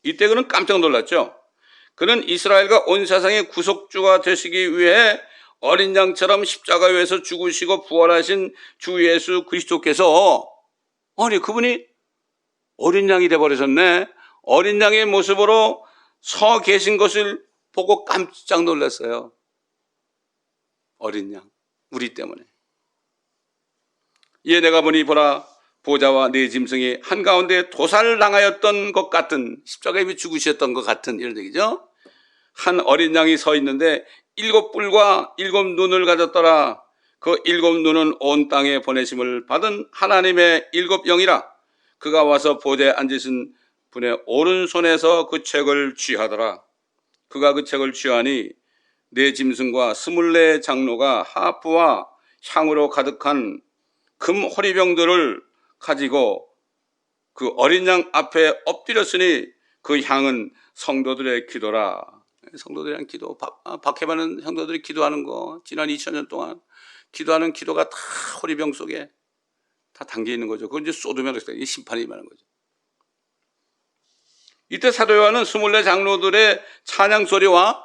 이때 그는 깜짝 놀랐죠. 그는 이스라엘과 온 세상의 구속주가 되시기 위해 어린 양처럼 십자가 위에서 죽으시고 부활하신 주 예수 그리스도께서, 아니 그분이 어린 양이 되어버리셨네. 어린 양의 모습으로 서 계신 것을 보고 깜짝 놀랐어요. 어린 양, 우리 때문에. 이에 내가 보니 보라, 보좌와 네 짐승이 한가운데 도살당하였던 것 같은, 십자가에 이미 죽으셨던 것 같은 이런 얘기죠. 한 어린 양이 서 있는데 7뿔과 7눈을 가졌더라. 그 7눈은 온 땅에 보내심을 받은 하나님의 7영이라. 그가 와서 보좌에 앉으신 분의 오른손에서 그 책을 쥐하더라. 그가 그 책을 쥐하니 네 짐승과 24 장로가 하프와 향으로 가득한 금 호리병들을 가지고 그 어린 양 앞에 엎드렸으니 그 향은 성도들의 기도라. 성도들이란 기도, 박해받는 성도들이 기도하는 거, 지난 2000년 동안 기도하는 기도가 다 호리병 속에 다 담겨 있는 거죠. 그걸 이제 쏟으면 이 심판이 임하는 거죠. 이때 사도 요한은 24 장로들의 찬양 소리와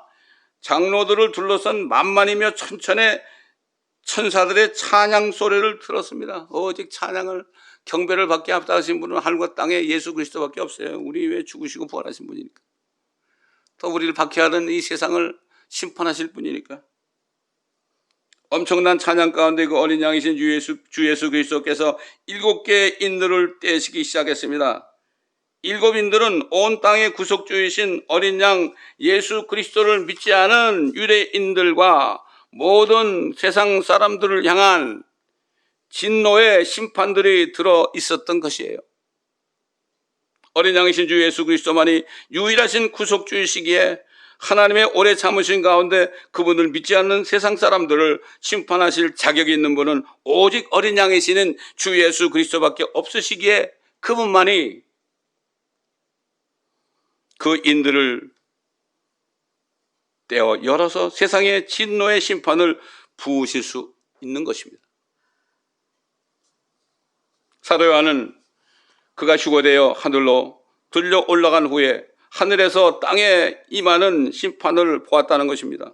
장로들을 둘러싼 만만이며 천천의 천사들의 찬양 소리를 들었습니다. 오직 찬양을, 경배를 받게 합당하신 분은 하늘과 땅에 예수 그리스도밖에 없어요. 우리 위해 죽으시고 부활하신 분이니까. 또 우리를 박해하는 이 세상을 심판하실 분이니까. 엄청난 찬양 가운데 그 어린 양이신 주 예수 그리스도께서 7개의 인들을 떼시기 시작했습니다. 7인들은 온 땅의 구속주이신 어린 양 예수 그리스도를 믿지 않은 유대인들과 모든 세상 사람들을 향한 진노의 심판들이 들어 있었던 것이에요. 어린 양이신 주 예수 그리스도만이 유일하신 구속주이시기에 하나님의 오래 참으신 가운데 그분을 믿지 않는 세상 사람들을 심판하실 자격이 있는 분은 오직 어린 양이시는 주 예수 그리스도밖에 없으시기에 그분만이 그 인들을 떼어 열어서 세상의 진노의 심판을 부으실 수 있는 것입니다. 사도 요한은 그가 휴거되어 하늘로 들려 올라간 후에 하늘에서 땅에 임하는 심판을 보았다는 것입니다.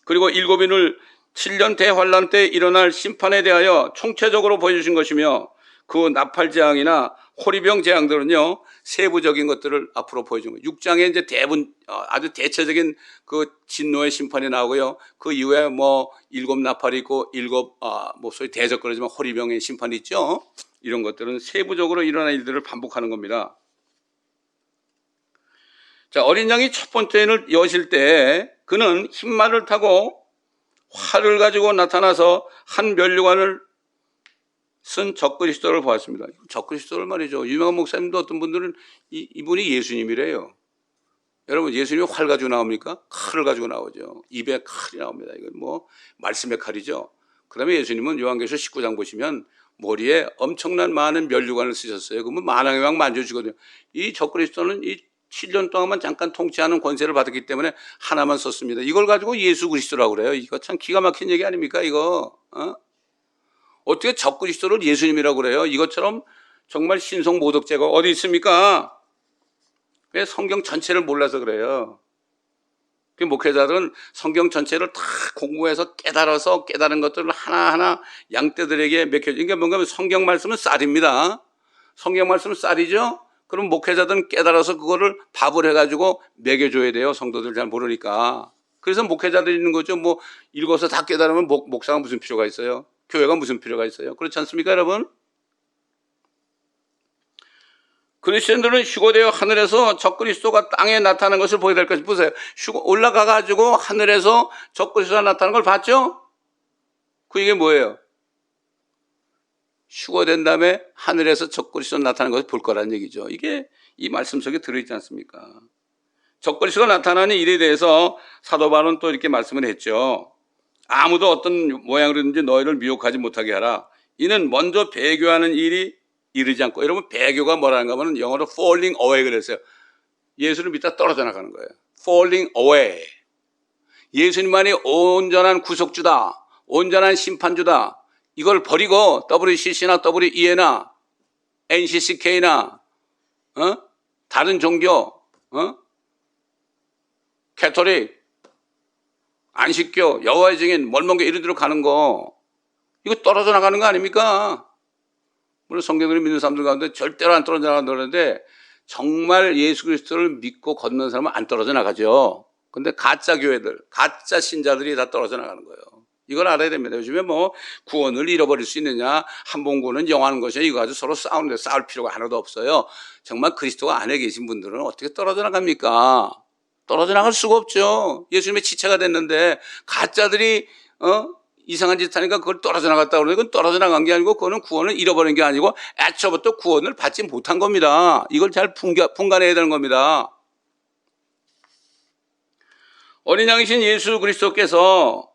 그리고 7인을 7년 대환란 때 일어날 심판에 대하여 총체적으로 보여주신 것이며 그 나팔재앙이나 호리병 재앙들은요 세부적인 것들을 앞으로 보여준 거예요. 6장에 이제 대부분 아주 대체적인 그 진노의 심판이 나오고요. 그 이후에 뭐 7 나팔이 있고 7 뭐 소위 대적거리지만 호리병의 심판이 있죠. 이런 것들은 세부적으로 일어난 일들을 반복하는 겁니다. 자, 어린 양이 첫 번째를 여실 때 그는 흰말을 타고 활을 가지고 나타나서 한 면류관을 쓴 적그리스도를 보았습니다. 적그리스도를 말이죠. 유명한 목사님도 어떤 분들은 이분이 예수님이래요. 여러분, 예수님이 활 가지고 나옵니까? 칼을 가지고 나오죠. 입에 칼이 나옵니다. 이건 뭐 말씀의 칼이죠. 그 다음에 예수님은 요한계시록 19장 보시면 머리에 엄청난 많은 면류관을 쓰셨어요. 그러면 만왕의 왕 만져주거든요. 이 적그리스도는 이 7년 동안만 잠깐 통치하는 권세를 받았기 때문에 하나만 썼습니다. 이걸 가지고 예수 그리스도라고 그래요. 이거 참 기가 막힌 얘기 아닙니까 이거? 어떻게 적그리스도를 예수님이라고 그래요? 이것처럼 정말 신성 모독죄가 어디 있습니까? 왜 성경 전체를 몰라서 그래요? 그 목회자들은 성경 전체를 다 공부해서 깨달아서 깨달은 것들을 하나하나 양떼들에게 먹혀줘. 그러니까 뭔가 하면 성경 말씀은 쌀입니다. 성경 말씀은 쌀이죠? 그럼 목회자들은 깨달아서 그거를 밥을 해가지고 먹여줘야 돼요. 성도들 잘 모르니까. 그래서 목회자들이 있는 거죠. 뭐 읽어서 다 깨달으면 목사가 무슨 필요가 있어요? 교회가 무슨 필요가 있어요? 그렇지 않습니까, 여러분? 그리스도인들은 휴거되어 하늘에서 적그리스도가 땅에 나타나는 것을 보게 될 것을 보세요. 올라가가지고 하늘에서 적그리스도가 나타나는 걸 봤죠? 그 이게 뭐예요? 휴거된 다음에 하늘에서 적그리스도가 나타나는 것을 볼 거라는 얘기죠. 이게 이 말씀 속에 들어있지 않습니까? 적그리스도가 나타나는 일에 대해서 사도 바울은 또 이렇게 말씀을 했죠. 아무도 어떤 모양으로든지 너희를 미혹하지 못하게 하라. 이는 먼저 배교하는 일이 이르지 않고, 여러분 배교가 뭐라는가 하면 영어로 falling away 그랬어요. 예수를 믿다 떨어져 나가는 거예요. falling away. 예수님만이 온전한 구속주다, 온전한 심판주다, 이걸 버리고 WCC나 WEA나 NCCK나 다른 종교, 캐토릭, 안식교, 여호와의 증인, mormon교 이런 데로 가는 거, 이거 떨어져 나가는 거 아닙니까? 물론 성경을 믿는 사람들 가운데 절대로 안 떨어져 나간다고 그러는데, 정말 예수 그리스도를 믿고 걷는 사람은 안 떨어져 나가죠. 근데 가짜 교회들, 가짜 신자들이 다 떨어져 나가는 거예요. 이걸 알아야 됩니다. 요즘에 뭐 구원을 잃어버릴 수 있느냐, 한봉구는 영하는 것이냐, 이거 가지고 서로 싸우는데 싸울 필요가 하나도 없어요. 정말 그리스도가 안에 계신 분들은 어떻게 떨어져 나갑니까? 떨어져 나갈 수가 없죠. 예수님의 지체가 됐는데 가짜들이 이상한 짓 하니까 그걸 떨어져 나갔다 그러는데, 그건 떨어져 나간 게 아니고 그거는 구원을 잃어버린 게 아니고 애초부터 구원을 받지 못한 겁니다. 이걸 잘 분간해야 되는 겁니다. 어린 양이신 예수 그리스도께서,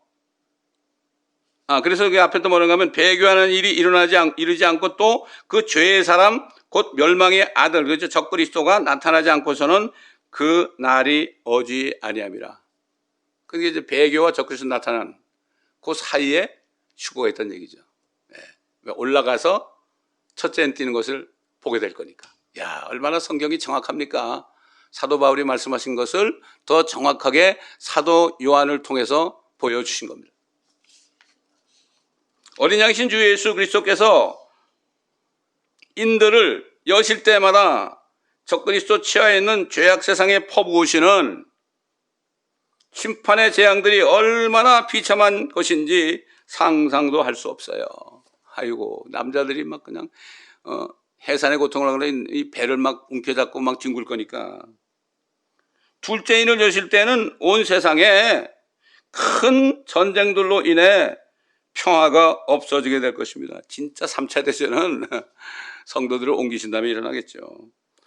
그래서 그 앞에 또 뭐라고 하면 배교하는 일이 이르지 않고 또 그 죄의 사람 곧 멸망의 아들, 그렇죠, 적그리스도가 나타나지 않고서는 그 날이 오지 아니함이라. 그게 이제 배교와 적그리스도 나타난 그 사이에 휴거가 있다는 얘기죠. 올라가서 첫째 뛰는 것을 보게 될 거니까. 야, 얼마나 성경이 정확합니까? 사도 바울이 말씀하신 것을 더 정확하게 사도 요한을 통해서 보여주신 겁니다. 어린 양이신 주 예수 그리스도께서 인들을 여실 때마다 적그리스도 치하에 있는 죄악 세상에 퍼부으시는 심판의 재앙들이 얼마나 비참한 것인지 상상도 할 수 없어요. 아이고, 남자들이 막 그냥 해산의 고통을 하는 이 배를 막 움켜잡고 막 뒹굴 거니까. 둘째 인을 여실 때는 온 세상에 큰 전쟁들로 인해 평화가 없어지게 될 것입니다. 진짜 3차 대전은 성도들을 옮기신 다음에 일어나겠죠.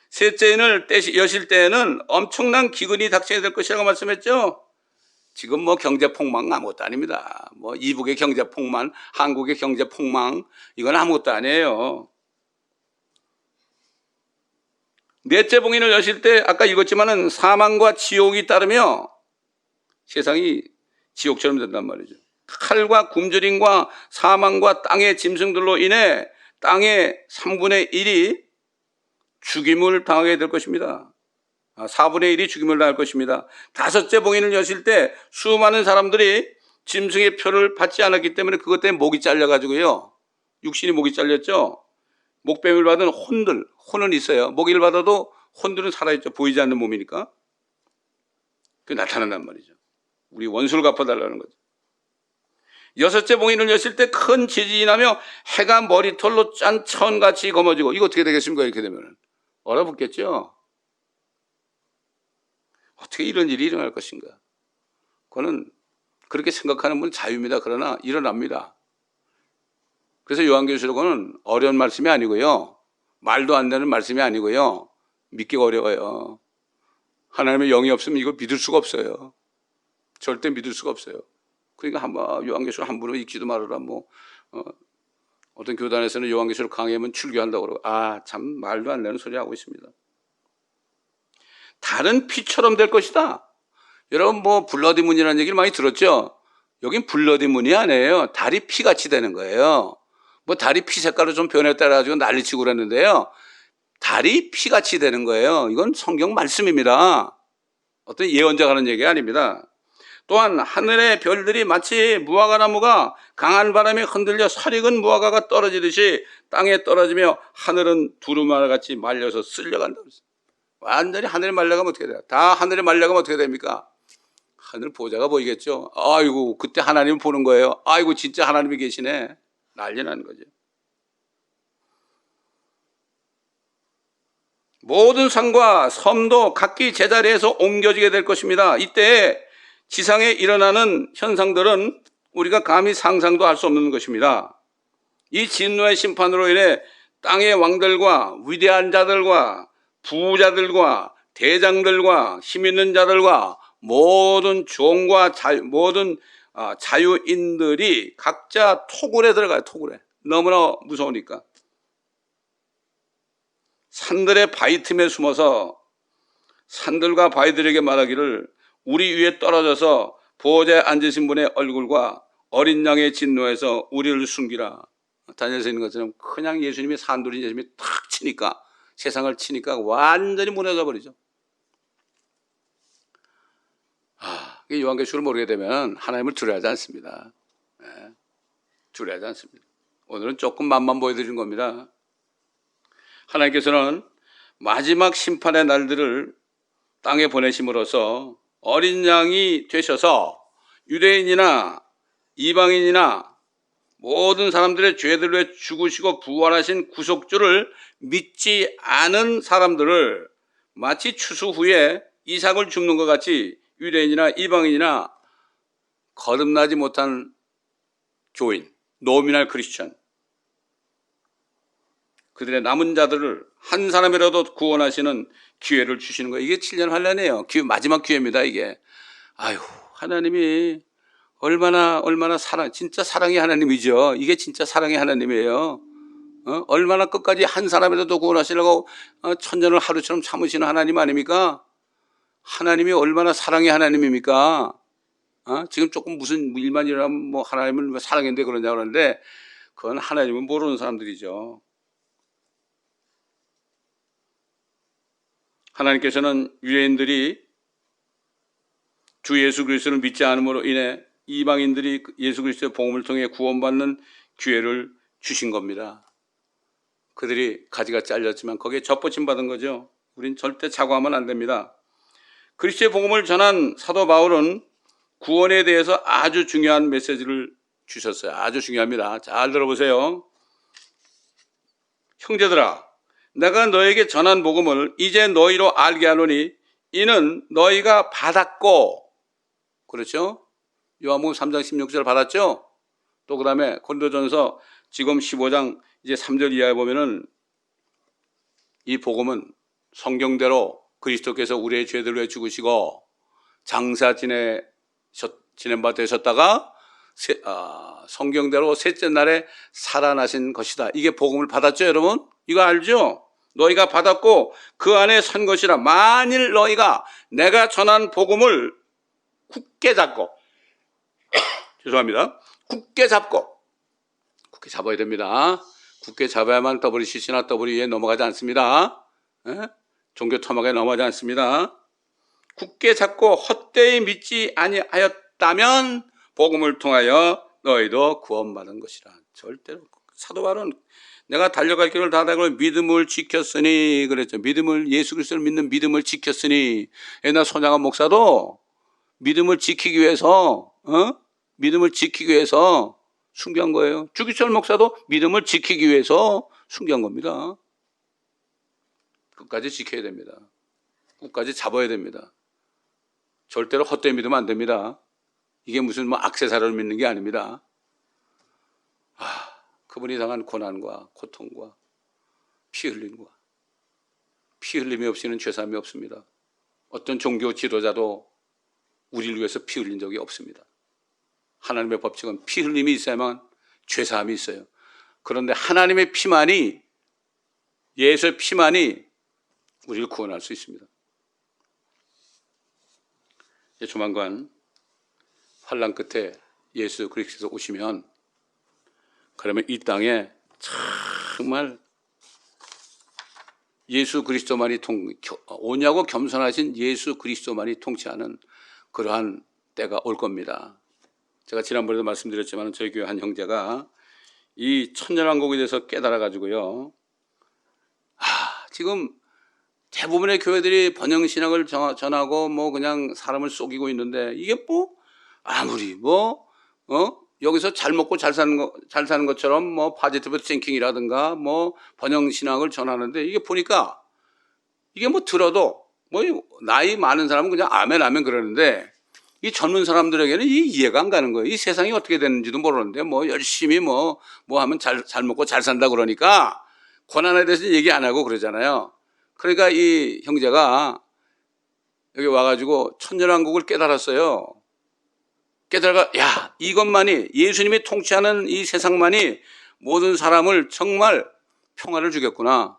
셋째 인을 여실 때에는 엄청난 기근이 닥치게 될 것이라고 말씀했죠. 지금 뭐 경제폭망 아무것도 아닙니다. 뭐 이북의 경제폭망, 한국의 경제폭망, 이건 아무것도 아니에요. 넷째 봉인을 여실 때 아까 읽었지만은 사망과 지옥이 따르며 세상이 지옥처럼 된단 말이죠. 칼과 굶주림과 사망과 땅의 짐승들로 인해 땅의 3분의 1이 죽임을 당하게 될 것입니다. 4분의 1이 죽임을 당할 것입니다. 다섯째 봉인을 여실 때 수많은 사람들이 짐승의 표를 받지 않았기 때문에 그것 때문에 목이 잘려가지고요. 육신이 목이 잘렸죠. 목뱀을 받은 혼은 있어요. 모기를 받아도 혼들은 살아있죠. 보이지 않는 몸이니까. 그게 나타난단 말이죠. 우리 원수를 갚아달라는 거죠. 여섯째 봉인을 여실 때 큰 지진이 나며 해가 머리털로 짠 천같이 검어지고, 이거 어떻게 되겠습니까? 이렇게 되면 얼어붙겠죠. 어떻게 이런 일이 일어날 것인가? 그거는 그렇게 생각하는 분 자유입니다. 그러나 일어납니다. 그래서 요한계시록은 어려운 말씀이 아니고요, 말도 안 되는 말씀이 아니고요, 믿기가 어려워요. 하나님의 영이 없으면 이걸 믿을 수가 없어요. 절대 믿을 수가 없어요. 그러니까 한번 요한계시록 한 번은 읽지도 말아라. 어떤 교단에서는 요한계시록 강의하면 출교한다고 그러고, 참 말도 안 되는 소리 하고 있습니다. 다른 피처럼 될 것이다. 여러분 블러디문이라는 얘기를 많이 들었죠? 여긴 블러디문이 아니에요. 달이 피같이 되는 거예요. 달이 피 색깔로 좀 변했다 가지고 난리치고 그랬는데요, 달이 피같이 되는 거예요. 이건 성경 말씀입니다. 어떤 예언자가 하는 얘기가 아닙니다. 또한 하늘의 별들이 마치 무화과나무가 강한 바람에 흔들려 설익은 무화과가 떨어지듯이 땅에 떨어지며 하늘은 두루마리같이 말려서 쓸려간다. 완전히 하늘에 말려가면 어떻게 돼요? 다 하늘에 말려가면 어떻게 됩니까? 하늘 보좌가 보이겠죠. 아이고, 그때 하나님 보는 거예요. 아이고, 진짜 하나님이 계시네. 난리 나는 거죠. 모든 산과 섬도 각기 제자리에서 옮겨지게 될 것입니다. 이때 지상에 일어나는 현상들은 우리가 감히 상상도 할 수 없는 것입니다. 이 진노의 심판으로 인해 땅의 왕들과 위대한 자들과 부자들과 대장들과 힘 있는 자들과 모든 종과 모든 자유인들이 각자 토굴에 들어가요. 토굴에. 너무나 무서우니까. 산들의 바위 틈에 숨어서 산들과 바위들에게 말하기를 우리 위에 떨어져서 보호자에 앉으신 분의 얼굴과 어린 양의 진노에서 우리를 숨기라. 다니엘서 있는 것처럼 그냥 예수님이 산돌이 예수님이 탁 치니까 세상을 치니까 완전히 무너져 버리죠. 요한계시록을 모르게 되면 하나님을 두려워하지 않습니다. 두려워하지 않습니다. 오늘은 조금 맛만 보여드리는 겁니다. 하나님께서는 마지막 심판의 날들을 땅에 보내심으로써 어린 양이 되셔서 유대인이나 이방인이나 모든 사람들의 죄들을 위해 죽으시고 부활하신 구속주를 믿지 않은 사람들을 마치 추수 후에 이삭을 줍는 것 같이 유대인이나 이방인이나 거듭나지 못한 교인, 노미널 크리스천, 그들의 남은 자들을 한 사람이라도 구원하시는 기회를 주시는 거예요. 이게 7년 환란이에요. 마지막 기회입니다. 이게. 하나님이 얼마나 진짜 사랑의 하나님이죠. 이게 진짜 사랑의 하나님이에요. 얼마나 끝까지 한 사람이라도 구원하시려고 천년을 하루처럼 참으시는 하나님 아닙니까? 하나님이 얼마나 사랑의 하나님입니까? 지금 조금 무슨 일만 일어나면 뭐 하나님을 사랑했는데 그러냐 그러는데 그건 하나님은 모르는 사람들이죠. 하나님께서는 유대인들이 주 예수 그리스도를 믿지 않음으로 인해 이방인들이 예수 그리스도의 복음을 통해 구원받는 기회를 주신 겁니다. 그들이 가지가 잘렸지만 거기에 젖붙임 받은 거죠. 우린 절대 자고하면 안 됩니다. 그리스도의 복음을 전한 사도 바울은 구원에 대해서 아주 중요한 메시지를 주셨어요. 아주 중요합니다. 잘 들어보세요. 형제들아, 내가 너에게 전한 복음을 이제 너희로 알게 하노니 이는 너희가 받았고, 그렇죠? 요한복음 3장 16절 받았죠? 또 그 다음에 고린도전서 지금 15장 이제 3절 이하에 보면은 이 복음은 성경대로 그리스도께서 우리의 죄들을 위해 죽으시고 장사 지낸 바 되셨다가 성경대로 셋째 날에 살아나신 것이다. 이게 복음을 받았죠, 여러분? 이거 알죠? 너희가 받았고 그 안에 선 것이라. 만일 너희가 내가 전한 복음을 굳게 잡고 죄송합니다. 굳게 잡아야 됩니다. 굳게 잡아야만 WCC나 W에 넘어가지 않습니다. 종교 토막에 넘어가지 않습니다. 굳게 잡고 헛되이 믿지 아니하였다면 복음을 통하여 너희도 구원받은 것이라. 절대로. 사도 바울은 내가 달려갈 길을 다 달고 믿음을 지켰으니 그랬죠. 예수 그리스도를 믿는 믿음을 지켰으니. 옛날 손양한 목사도 믿음을 지키기 위해서 순교한 거예요. 주기철 목사도 믿음을 지키기 위해서 순교한 겁니다. 끝까지 지켜야 됩니다. 끝까지 잡아야 됩니다. 절대로 헛되이 믿으면 안 됩니다. 이게 무슨 액세서리를 믿는 게 아닙니다. 그분이 당한 고난과 고통과 피 흘림이 없이는 죄사함이 없습니다. 어떤 종교 지도자도 우리를 위해서 피 흘린 적이 없습니다. 하나님의 법칙은 피 흘림이 있어야만 죄사함이 있어요. 그런데 하나님의 피만이, 예수의 피만이 우리를 구원할 수 있습니다. 조만간 환난 끝에 예수 그리스도께서 오시면 그러면 이 땅에 정말 예수 그리스도만이 오냐고 겸손하신 예수 그리스도만이 통치하는 그러한 때가 올 겁니다. 제가 지난번에도 말씀드렸지만 저희 교회 한 형제가 이 천년왕국에 대해서 깨달아가지고요. 지금 대부분의 교회들이 번영신학을 전하고 그냥 사람을 속이고 있는데 이게 아무리 여기서 잘 먹고 잘 사는 것처럼 파지티브 띵킹이라든가 번영신학을 전하는데 이게 보니까 이게 들어도 나이 많은 사람은 그냥 아멘 그러는데 이 젊은 사람들에게는 이해가 안 가는 거예요. 이 세상이 어떻게 되는지도 모르는데 열심히 하면 잘 먹고 잘 산다 그러니까 고난에 대해서 얘기 안 하고 그러잖아요. 그러니까 이 형제가 여기 와가지고 천년왕국을 깨달았어요. 깨달아, 야, 이것만이, 예수님이 통치하는 이 세상만이 모든 사람을 정말 평화를 주겠구나,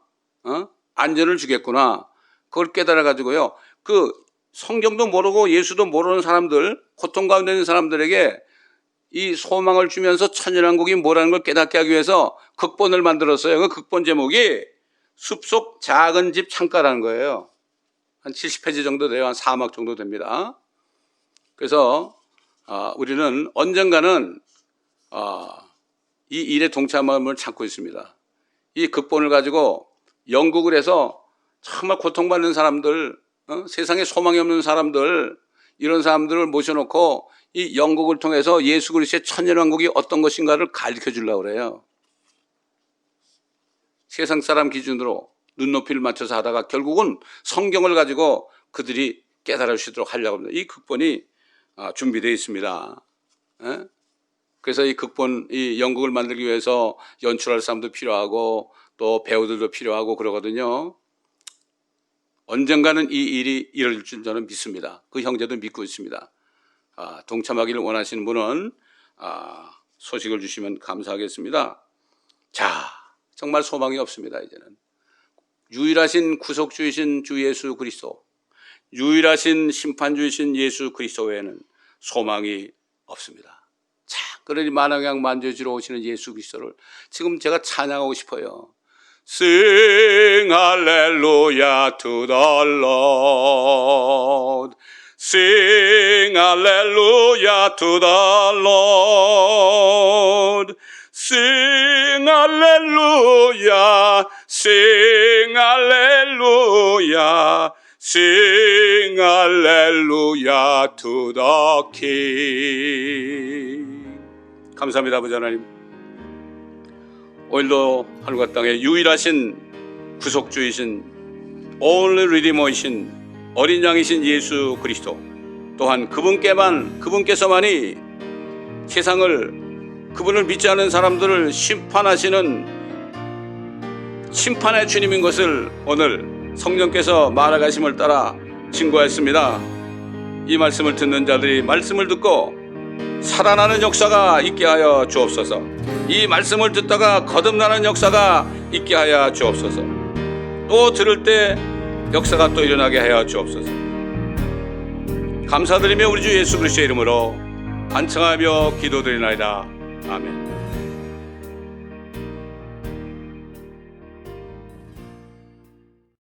안전을 주겠구나. 그걸 깨달아 가지고요, 그 성경도 모르고 예수도 모르는 사람들, 고통 가운데 있는 사람들에게 이 소망을 주면서 천연왕국이 뭐라는 걸 깨닫게 하기 위해서 극본을 만들었어요. 그 극본 제목이 숲속 작은 집 창가라는 거예요. 한 70페이지 정도 돼요. 한 4막 정도 됩니다. 그래서 우리는 언젠가는 이 일에 동참함을 찾고 있습니다. 이 극본을 가지고 연극을 해서 정말 고통받는 사람들, 세상에 소망이 없는 사람들, 이런 사람들을 모셔놓고 이 연극을 통해서 예수 그리스도의 천년왕국이 어떤 것인가를 가르쳐 주려고 그래요. 세상 사람 기준으로 눈높이를 맞춰서 하다가 결국은 성경을 가지고 그들이 깨달을 수 있도록 하려고 합니다. 이 극본이 준비되어 있습니다. 그래서 이 극본, 이 연극을 만들기 위해서 연출할 사람도 필요하고 또 배우들도 필요하고 그러거든요. 언젠가는 이 일이 이룰 줄 저는 믿습니다. 그 형제도 믿고 있습니다. 동참하기를 원하시는 분은 소식을 주시면 감사하겠습니다. 자, 정말 소망이 없습니다. 이제는 유일하신 구속주이신 주 예수 그리스도, 유일하신 심판주이신 예수 그리스도 외에는 소망이 없습니다. 자, 그러니 만왕양 만주지로 오시는 예수 그리스도를 지금 제가 찬양하고 싶어요. Sing hallelujah to the Lord. Sing hallelujah to the Lord. Sing hallelujah. Sing hallelujah. Sing hallelujah to the King. 감사합니다, 아버지 하나님. 오늘도 하늘과 땅에 유일하신 구속주이신 only redeemer이신 어린 양이신 예수 그리스도, 또한 그분께서만이 세상을, 그분을 믿지 않는 사람들을 심판하시는 심판의 주님인 것을 오늘 성령께서 말하가심을 따라 증거했습니다. 이 말씀을 듣는 자들이 말씀을 듣고 살아나는 역사가 있게 하여 주옵소서. 이 말씀을 듣다가 거듭나는 역사가 있게 하여 주옵소서. 또 들을 때 역사가 또 일어나게 하여 주옵소서. 감사드리며 우리 주 예수 그리스도의 이름으로 간청하며 기도드리나이다. 아멘.